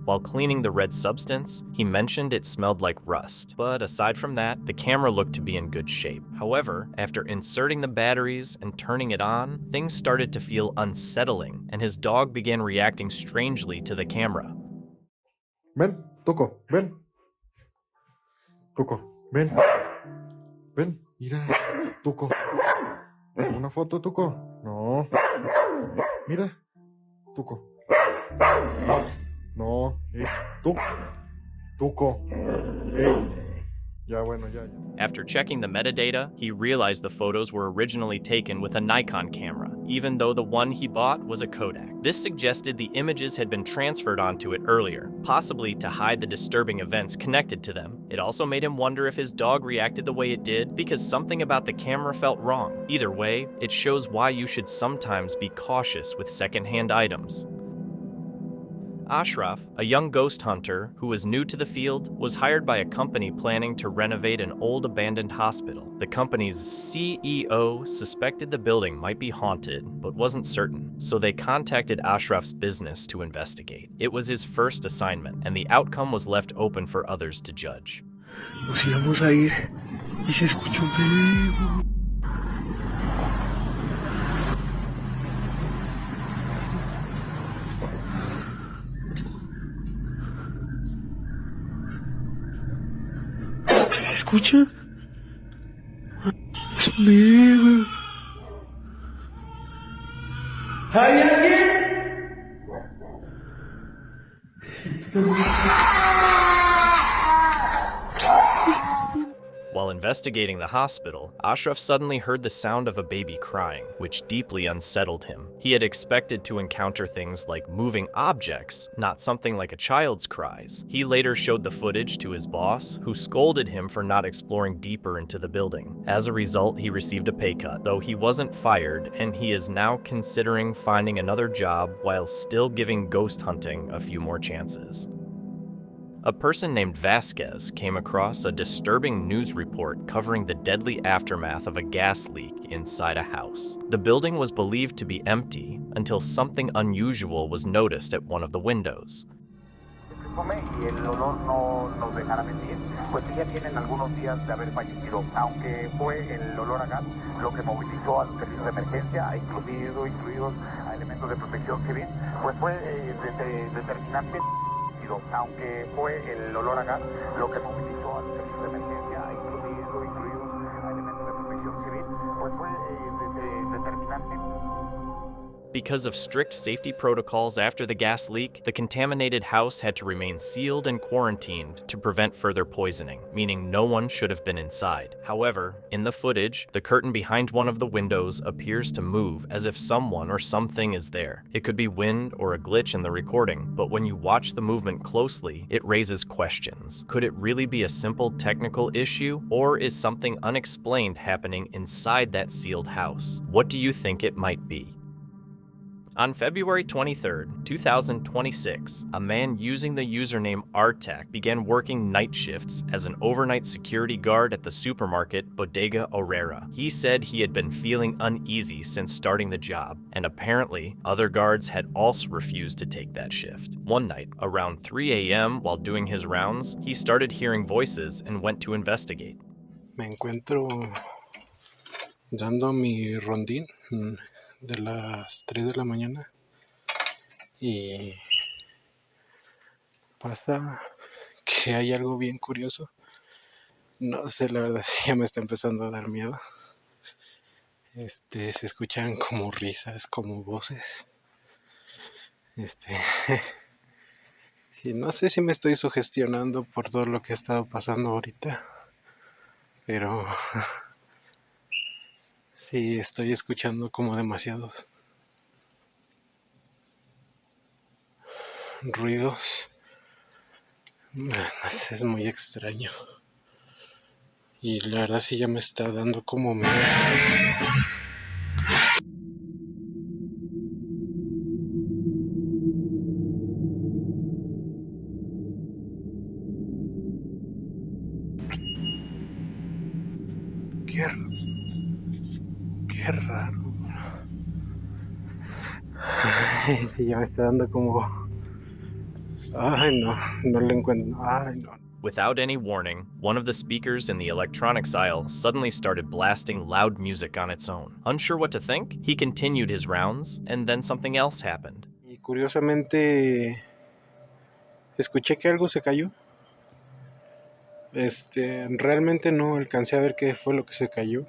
While cleaning the red substance, he mentioned it smelled like rust, but aside from that, the camera looked to be in good shape. However, after inserting the batteries and turning it on, things started to feel unsettling, and his dog began reacting strangely to the camera. Ven, Tuco, ven. Tuco, ven. Ven, mira, Tuco. Una foto, Tuco. No. Mira, Tuco. No, Tuco. Ya, bueno, ya. After checking the metadata, he realized the photos were originally taken with a Nikon camera, even though the one he bought was a Kodak. This suggested the images had been transferred onto it earlier, possibly to hide the disturbing events connected to them. It also made him wonder if his dog reacted the way it did because something about the camera felt wrong. Either way, it shows why you should sometimes be cautious with secondhand items. Ashraf, a young ghost hunter who was new to the field, was hired by a company planning to renovate an old abandoned hospital. The company's CEO suspected the building might be haunted, but wasn't certain, so they contacted Ashraf's business to investigate. It was his first assignment, and the outcome was left open for others to judge. Nos íbamos a ir y se escuchó un bebo. ¿Escucha? Es un bebé. ¿Hay alguien? While investigating the hospital, Ashraf suddenly heard the sound of a baby crying, which deeply unsettled him. He had expected to encounter things like moving objects, not something like a child's cries. He later showed the footage to his boss, who scolded him for not exploring deeper into the building. As a result, he received a pay cut, though he wasn't fired, and he is now considering finding another job while still giving ghost hunting a few more chances. A person named Vasquez came across a disturbing news report covering the deadly aftermath of a gas leak inside a house. The building was believed to be empty until something unusual was noticed at one of the windows. Y el olor no nos dejara mentir, pues ya tienen algunos días de haber fallecido, aunque fue el olor a gas lo que movilizó a los servicios de emergencia, incluidos a elementos de protección civil, pues fue determinante. Aunque fue el olor a gas lo que movilizó a los servicios de emergencia, incluidos a elementos de protección civil, pues fue determinante. Because of strict safety protocols after the gas leak, the contaminated house had to remain sealed and quarantined to prevent further poisoning, meaning no one should have been inside. However, in the footage, the curtain behind one of the windows appears to move as if someone or something is there. It could be wind or a glitch in the recording, but when you watch the movement closely, it raises questions. Could it really be a simple technical issue, or is something unexplained happening inside that sealed house? What do you think it might be? On February 23, 2026, a man using the username Artec began working night shifts as an overnight security guard at the supermarket Bodega Herrera. He said he had been feeling uneasy since starting the job, and apparently other guards had also refused to take that shift. One night, around 3 a.m. while doing his rounds, he started hearing voices and went to investigate. Me encuentro dando mi rondín de las 3 de la mañana y pasa que hay algo bien curioso. No sé, la verdad ya me está empezando a dar miedo. Se escuchan como risas, como voces. Sí, no sé si me estoy sugestionando por todo lo que ha estado pasando ahorita, pero Sí, estoy escuchando como demasiados ruidos. No sé, es muy extraño. Y la verdad sí ya me está dando como miedo. Qué raro. Sí, ya me está dando como... Ay, no le encuentro. Ay, no. Without any warning, one of the speakers in the electronics aisle suddenly started blasting loud music on its own. Unsure what to think, he continued his rounds, and then something else happened. Y curiosamente, escuché que algo se cayó. Realmente no alcancé a ver qué fue lo que se cayó.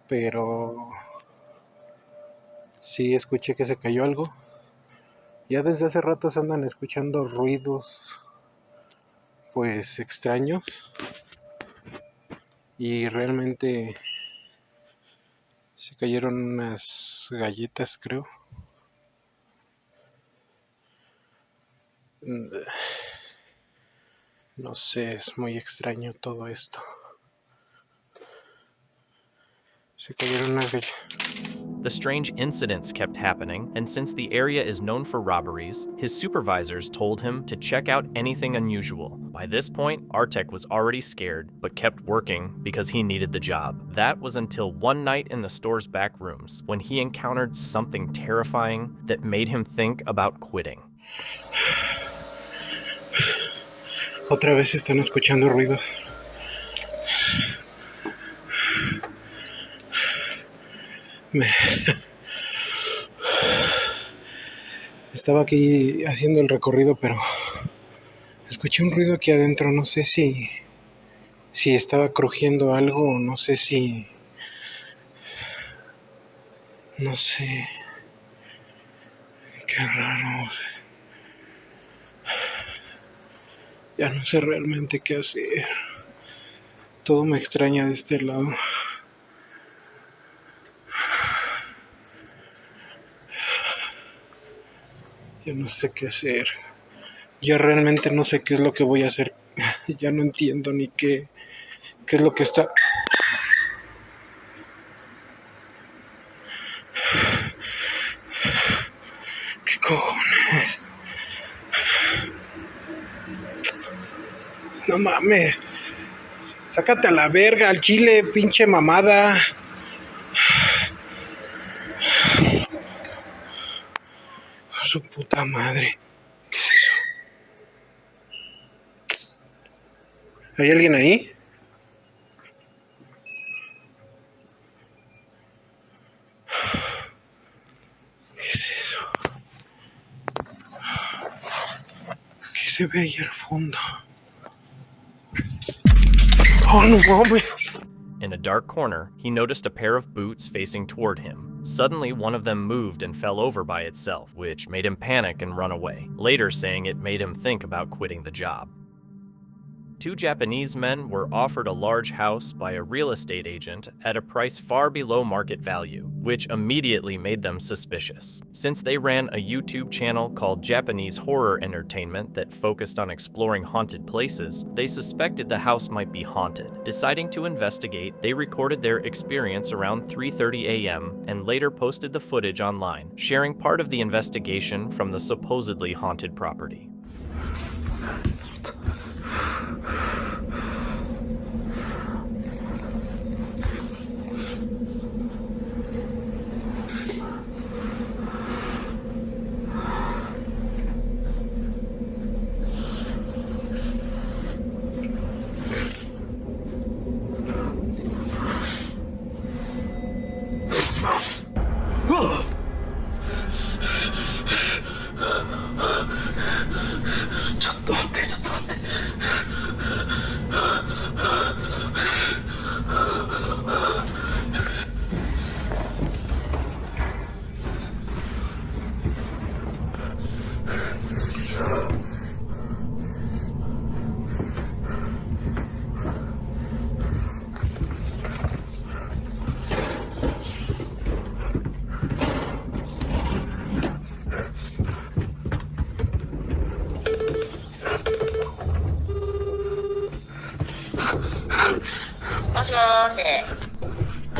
Pero sí escuché que se cayó algo. Ya desde hace rato se andan escuchando ruidos pues extraños. Y realmente se cayeron unas galletas, creo. No sé, es muy extraño todo esto. Se cayeron unas galletas. The strange incidents kept happening, and since the area is known for robberies, his supervisors told him to check out anything unusual. By this point, Artek was already scared, but kept working because he needed the job. That was until one night in the store's back rooms, when he encountered something terrifying that made him think about quitting. Otra vez están escuchando ruidos. Estaba aquí haciendo el recorrido, pero escuché un ruido aquí adentro. No sé si estaba crujiendo algo o no sé si... No sé. Qué raro. Ya no sé realmente qué hacer. Todo me extraña de este lado. Ya no sé qué hacer. Ya realmente no sé qué es lo que voy a hacer. Ya no entiendo ni qué es lo que está... ¿Qué cojones? No mames. Sácate a la verga, al chile, pinche mamada. Su puta madre. ¿Qué es eso? ¿Hay alguien ahí? ¿Qué es eso? ¿Qué se ve ahí al fondo? Oh, no mames. In a dark corner, he noticed a pair of boots facing toward him. Suddenly, one of them moved and fell over by itself, which made him panic and run away, later saying it made him think about quitting the job. Two Japanese men were offered a large house by a real estate agent at a price far below market value, which immediately made them suspicious. Since they ran a YouTube channel called Japanese Horror Entertainment that focused on exploring haunted places, they suspected the house might be haunted. Deciding to investigate, they recorded their experience around 3:30 a.m. and later posted the footage online, sharing part of the investigation from the supposedly haunted property.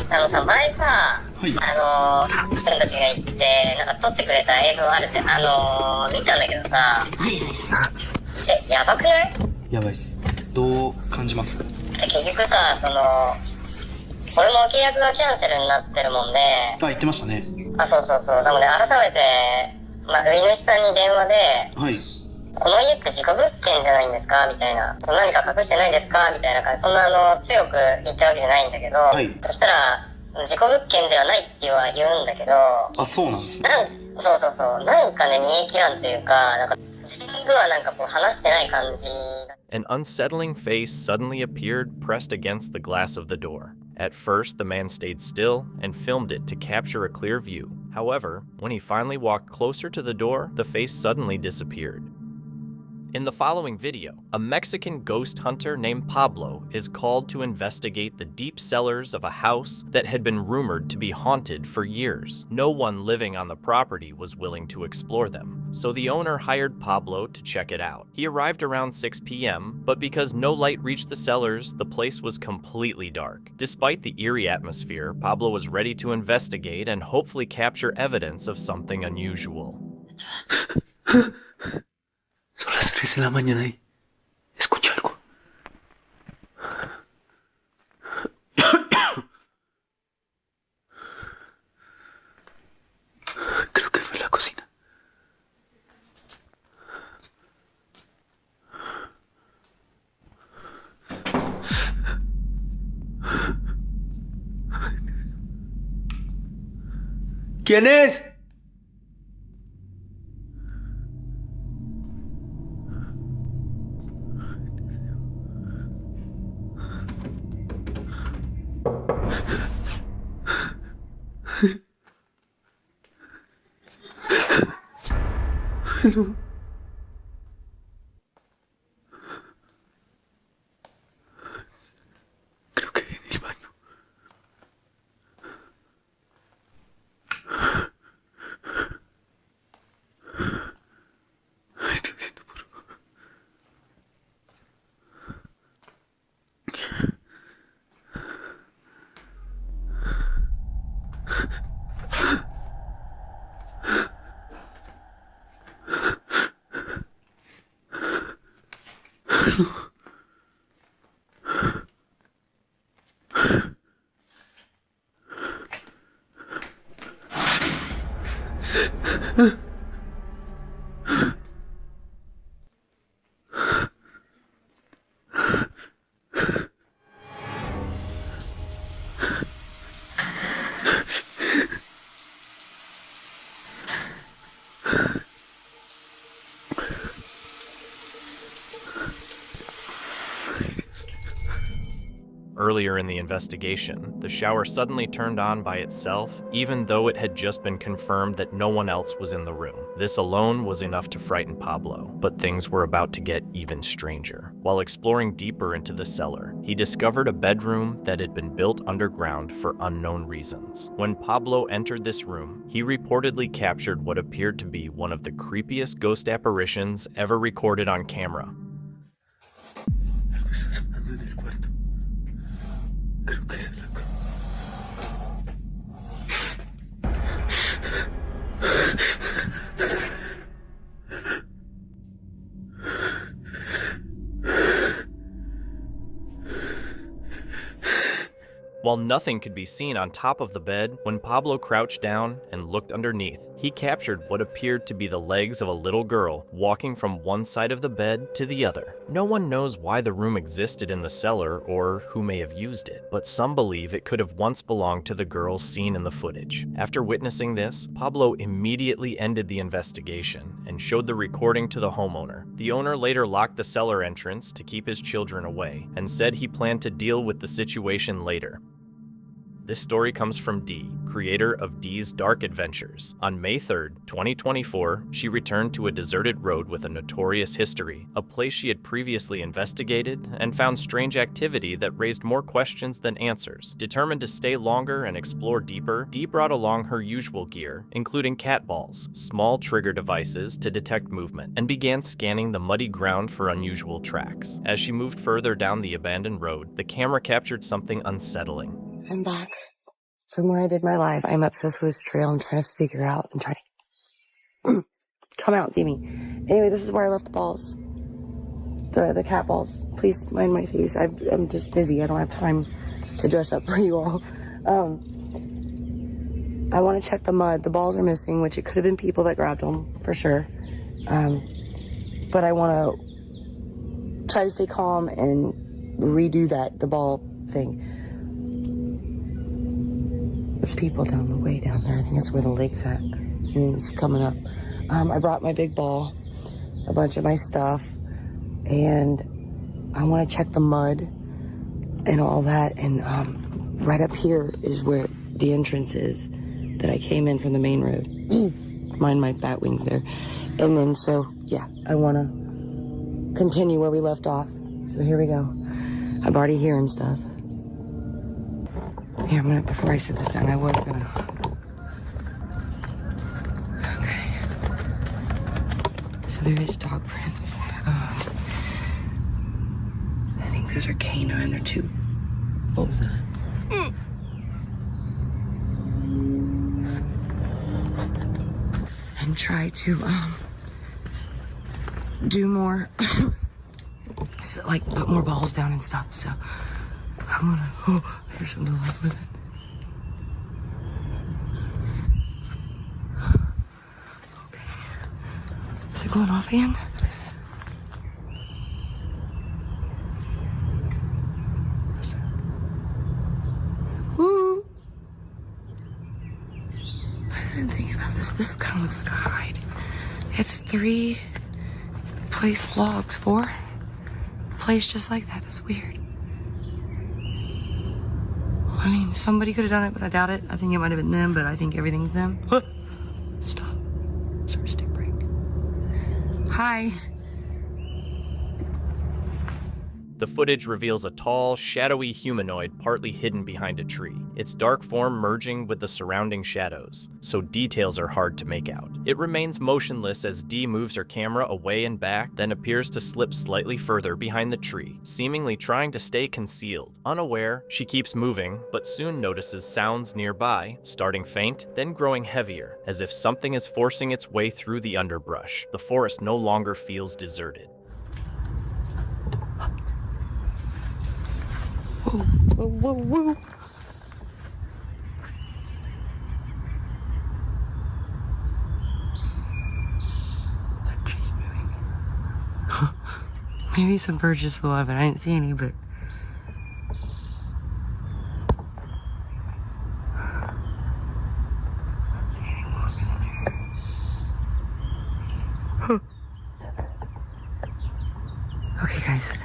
さ、前さ、君たちが行って、なんか撮ってくれた映像あるで、見たんだけどさ、やばくない？やばいっす。どう感じます？結局さ、俺も契約がキャンセルになってるもんで、言ってましたね。そう。なので改めて、売り主さんに電話で、はい。この家って事故物件じゃないんですかみたいな。何か隠してないですかみたいな感じ。そんな強く言ったわけじゃないんだけど、そしたら、事故物件ではないって言うんだけど、そうなんですね。そう。なんかね、煮え切らんというか、なんか、全部はなんかこう話してない感じ。An unsettling face suddenly appeared pressed against the glass of the door. At first, the man stayed still and filmed it to capture a clear view. However, when he finally walked closer to the door, the face suddenly disappeared. In the following video, a Mexican ghost hunter named Pablo is called to investigate the deep cellars of a house that had been rumored to be haunted for years. No one living on the property was willing to explore them, so the owner hired Pablo to check it out. He arrived around 6 p.m., but because no light reached the cellars, the place was completely dark. Despite the eerie atmosphere, Pablo was ready to investigate and hopefully capture evidence of something unusual. Son las 3 de la mañana y escucho algo. Creo que fue la cocina. ¿Quién es? No. Creo que en el baño. Ay, te siento por favor. Earlier in the investigation, the shower suddenly turned on by itself, even though it had just been confirmed that no one else was in the room. This alone was enough to frighten Pablo, but things were about to get even stranger. While exploring deeper into the cellar, he discovered a bedroom that had been built underground for unknown reasons. When Pablo entered this room, he reportedly captured what appeared to be one of the creepiest ghost apparitions ever recorded on camera. Creo que es la cama. While nothing could be seen on top of the bed, when Pablo crouched down and looked underneath, he captured what appeared to be the legs of a little girl walking from one side of the bed to the other. No one knows why the room existed in the cellar or who may have used it, but some believe it could have once belonged to the girl seen in the footage. After witnessing this, Pablo immediately ended the investigation and showed the recording to the homeowner. The owner later locked the cellar entrance to keep his children away and said he planned to deal with the situation later. This story comes from Dee, creator of Dee's Dark Adventures. On May 3rd, 2024, she returned to a deserted road with a notorious history, a place she had previously investigated and found strange activity that raised more questions than answers. Determined to stay longer and explore deeper, Dee brought along her usual gear, including cat balls, small trigger devices to detect movement, and began scanning the muddy ground for unusual tracks. As she moved further down the abandoned road, the camera captured something unsettling. I'm back. from where I did my live, I'm obsessed with this trail and trying to figure out and trying to come out and see me. Anyway, this is where I left the balls. The cat balls. Please mind my face. I'm just busy. I don't have time to dress up for you all. I want to check the mud. The balls are missing, which it could have been people that grabbed them, for sure. But I want to try to stay calm and redo the ball thing. There's people down the way down there. I think that's where the lake's at. And it's coming up. I brought my big ball, a bunch of my stuff, and I want to check the mud and all that. And right up here is where the entrance is that I came in from the main road. Mind my bat wings there. And then, so, yeah, I want to continue where we left off. So here we go. I'm already hearing stuff. Here, before I sit this down, I was gonna. Okay. So there is dog prints. I think those are canine. They're two. What was that? And try to do more. So, like, put more balls down and stuff. So I'm gonna. Oh, there's some delight with it. Okay. Is it going off again? Woo! I didn't think about this. This kind of looks like a hide. It's 3 place logs, 4 place just like that. That's weird. I mean, somebody could have done it, but I doubt it. I think it might have been them, but I think everything's them. Stop. Sorry, stick break. Hi. The footage reveals a tall, shadowy humanoid partly hidden behind a tree, its dark form merging with the surrounding shadows, so details are hard to make out. It remains motionless as Dee moves her camera away and back, then appears to slip slightly further behind the tree, seemingly trying to stay concealed. Unaware, she keeps moving, but soon notices sounds nearby, starting faint, then growing heavier, as if something is forcing its way through the underbrush. The forest no longer feels deserted. Whoa, whoa, whoa, whoa. That tree's moving. Maybe some birds just flew out of it. I didn't see any, but. I don't see anything walking in here. Okay, guys.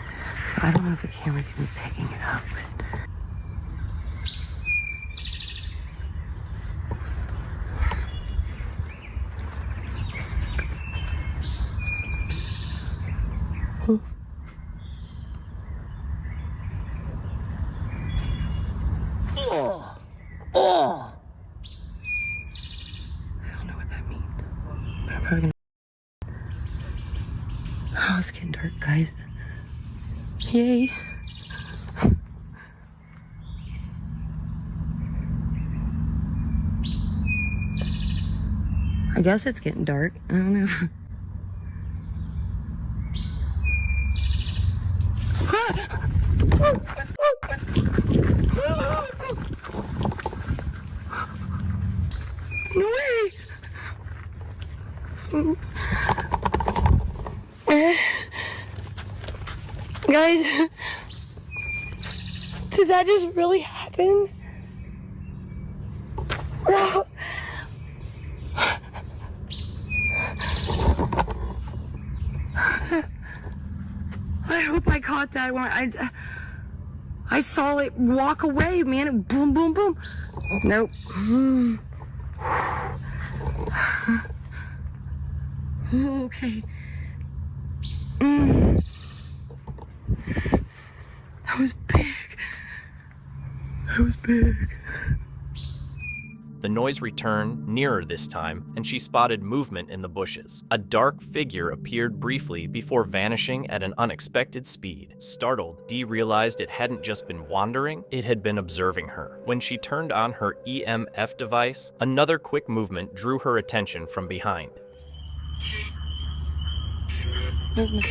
So I don't know if the camera's even picking it up, but... Oh! Oh! I don't know what that means, but I'm probably gonna... Oh, it's getting dark, guys. Yay. I guess it's getting dark. I don't know. No way! Guys, did that just really happen? I hope I caught that one. I saw it walk away, man. It boom, boom, boom. Nope. Okay. That was big. That was big. The noise returned, nearer this time, and she spotted movement in the bushes. A dark figure appeared briefly before vanishing at an unexpected speed. Startled, Dee realized it hadn't just been wandering, it had been observing her. When she turned on her EMF device, another quick movement drew her attention from behind. Movement.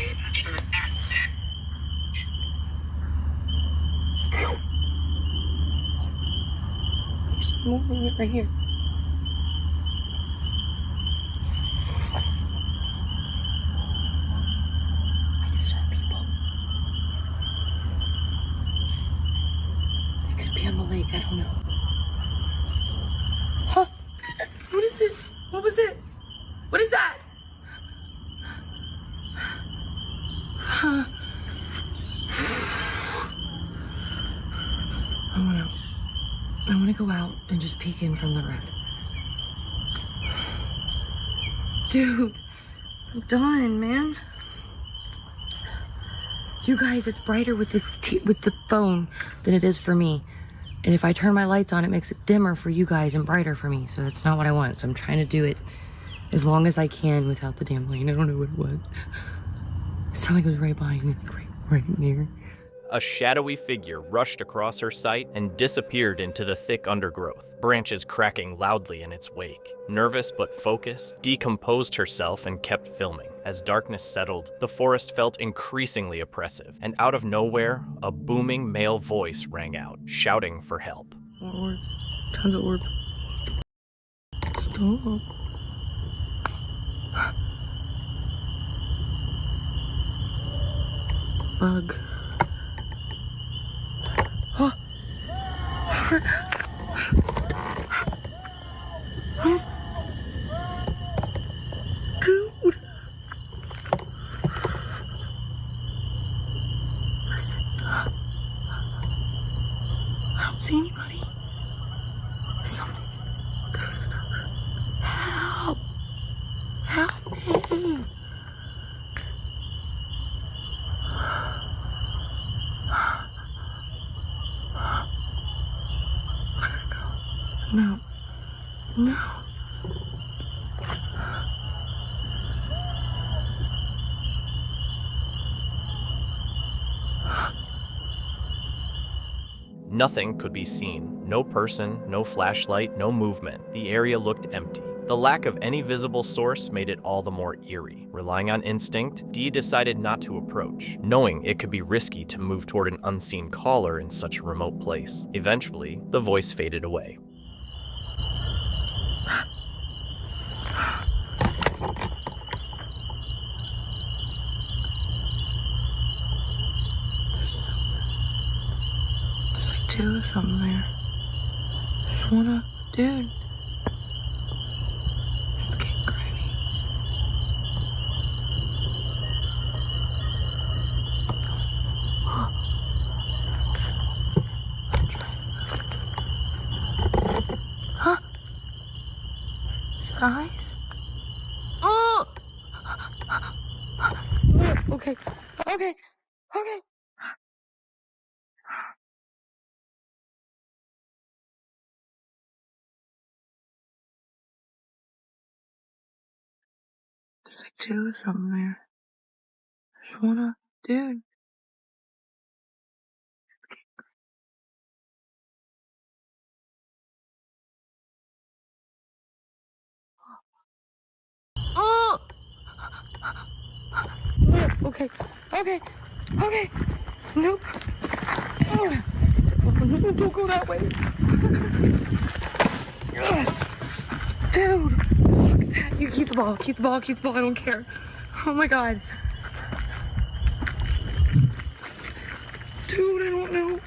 There's more movement right here. I disturb people. They could be on the lake, I don't know. Huh? What is it? What was it? What is that? Huh? I want to go out and just peek in from the road. Dude, I'm done, man. You guys, it's brighter with the phone than it is for me. And if I turn my lights on, it makes it dimmer for you guys and brighter for me. So that's not what I want. So I'm trying to do it as long as I can without the damn light. I don't know what it was. It sounded like it was right behind me, right near. A shadowy figure rushed across her sight and disappeared into the thick undergrowth, branches cracking loudly in its wake. Nervous but focused, Dee composed herself and kept filming. As darkness settled, the forest felt increasingly oppressive, and out of nowhere, a booming male voice rang out, shouting for help. More orbs. Tons of orbs. Stop. Bug. Oh. What is... Dude. Listen. I don't see anybody. Somebody. Help. Help me. No. No. Nothing could be seen. No person, no flashlight, no movement. The area looked empty. The lack of any visible source made it all the more eerie. Relying on instinct, Dee decided not to approach, knowing it could be risky to move toward an unseen caller in such a remote place. Eventually, the voice faded away. There's like two of something there. There's one dude. It's getting creepy. Huh? Is that eyes? Oh! Okay. Okay. Okay. There's like two of something there. There's one dude. Oh! Okay. Okay. Okay. Nope. Oh, no, don't go that way. Dude. You keep the ball. Keep the ball. Keep the ball. I don't care. Oh my god. Dude, I don't know.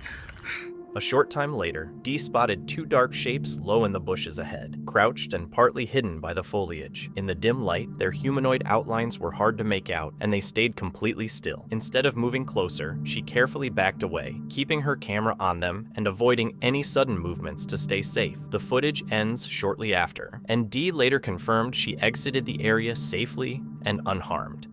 A short time later, Dee spotted two dark shapes low in the bushes ahead, crouched and partly hidden by the foliage. In the dim light, their humanoid outlines were hard to make out, and they stayed completely still. Instead of moving closer, she carefully backed away, keeping her camera on them and avoiding any sudden movements to stay safe. The footage ends shortly after, and Dee later confirmed she exited the area safely and unharmed.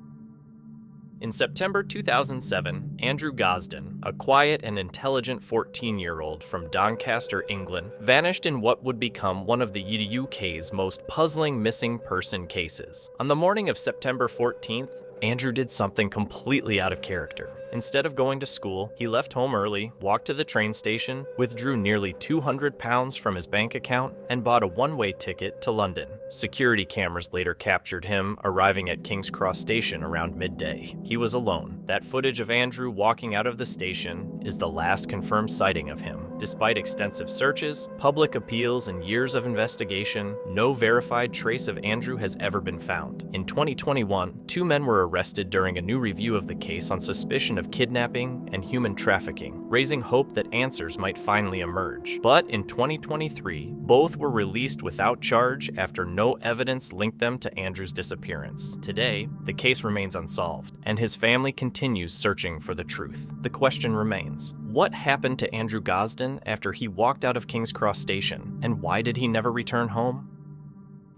In September 2007, Andrew Gosden, a quiet and intelligent 14-year-old from Doncaster, England, vanished in what would become one of the UK's most puzzling missing person cases. On the morning of September 14th, Andrew did something completely out of character. Instead of going to school, he left home early, walked to the train station, withdrew nearly £200 from his bank account, and bought a one-way ticket to London. Security cameras later captured him arriving at King's Cross Station around midday. He was alone. That footage of Andrew walking out of the station is the last confirmed sighting of him. Despite extensive searches, public appeals, and years of investigation, no verified trace of Andrew has ever been found. In 2021, 2 men were arrested during a new review of the case on suspicion of kidnapping and human trafficking, raising hope that answers might finally emerge. But in 2023, both were released without charge after no evidence linked them to Andrew's disappearance. Today, the case remains unsolved, and his family continues searching for the truth. The question remains, what happened to Andrew Gosden after he walked out of King's Cross Station, and why did he never return home?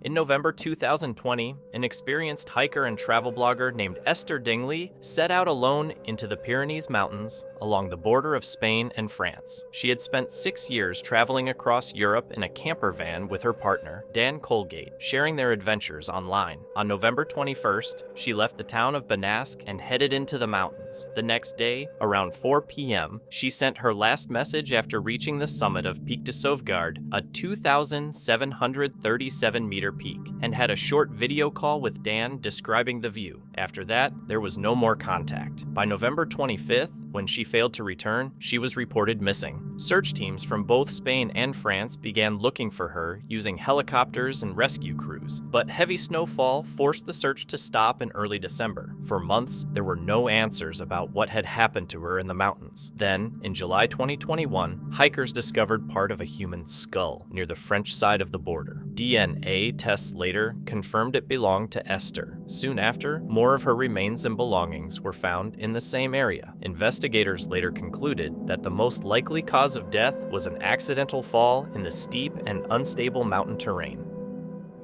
In November 2020, an experienced hiker and travel blogger named Esther Dingley set out alone into the Pyrenees Mountains along the border of Spain and France. She had spent 6 years traveling across Europe in a camper van with her partner, Dan Colgate, sharing their adventures online. On November 21st, she left the town of Banasque and headed into the mountains. The next day, around 4 p.m., she sent her last message after reaching the summit of Pic de Sauvegarde, a 2,737-meter peak, and had a short video call with Dan describing the view. After that, there was no more contact. By November 25th, when she failed to return, she was reported missing. Search teams from both Spain and France began looking for her using helicopters and rescue crews, but heavy snowfall forced the search to stop in early December. For months, there were no answers about what had happened to her in the mountains. Then, in July 2021, hikers discovered part of a human skull near the French side of the border. DNA tests later confirmed it belonged to Esther. Soon after, more of her remains and belongings were found in the same area. Investigators later concluded that the most likely cause of death was an accidental fall in the steep and unstable mountain terrain.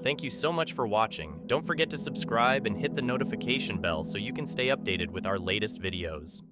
Thank you so much for watching. Don't forget to subscribe and hit the notification bell so you can stay updated with our latest videos.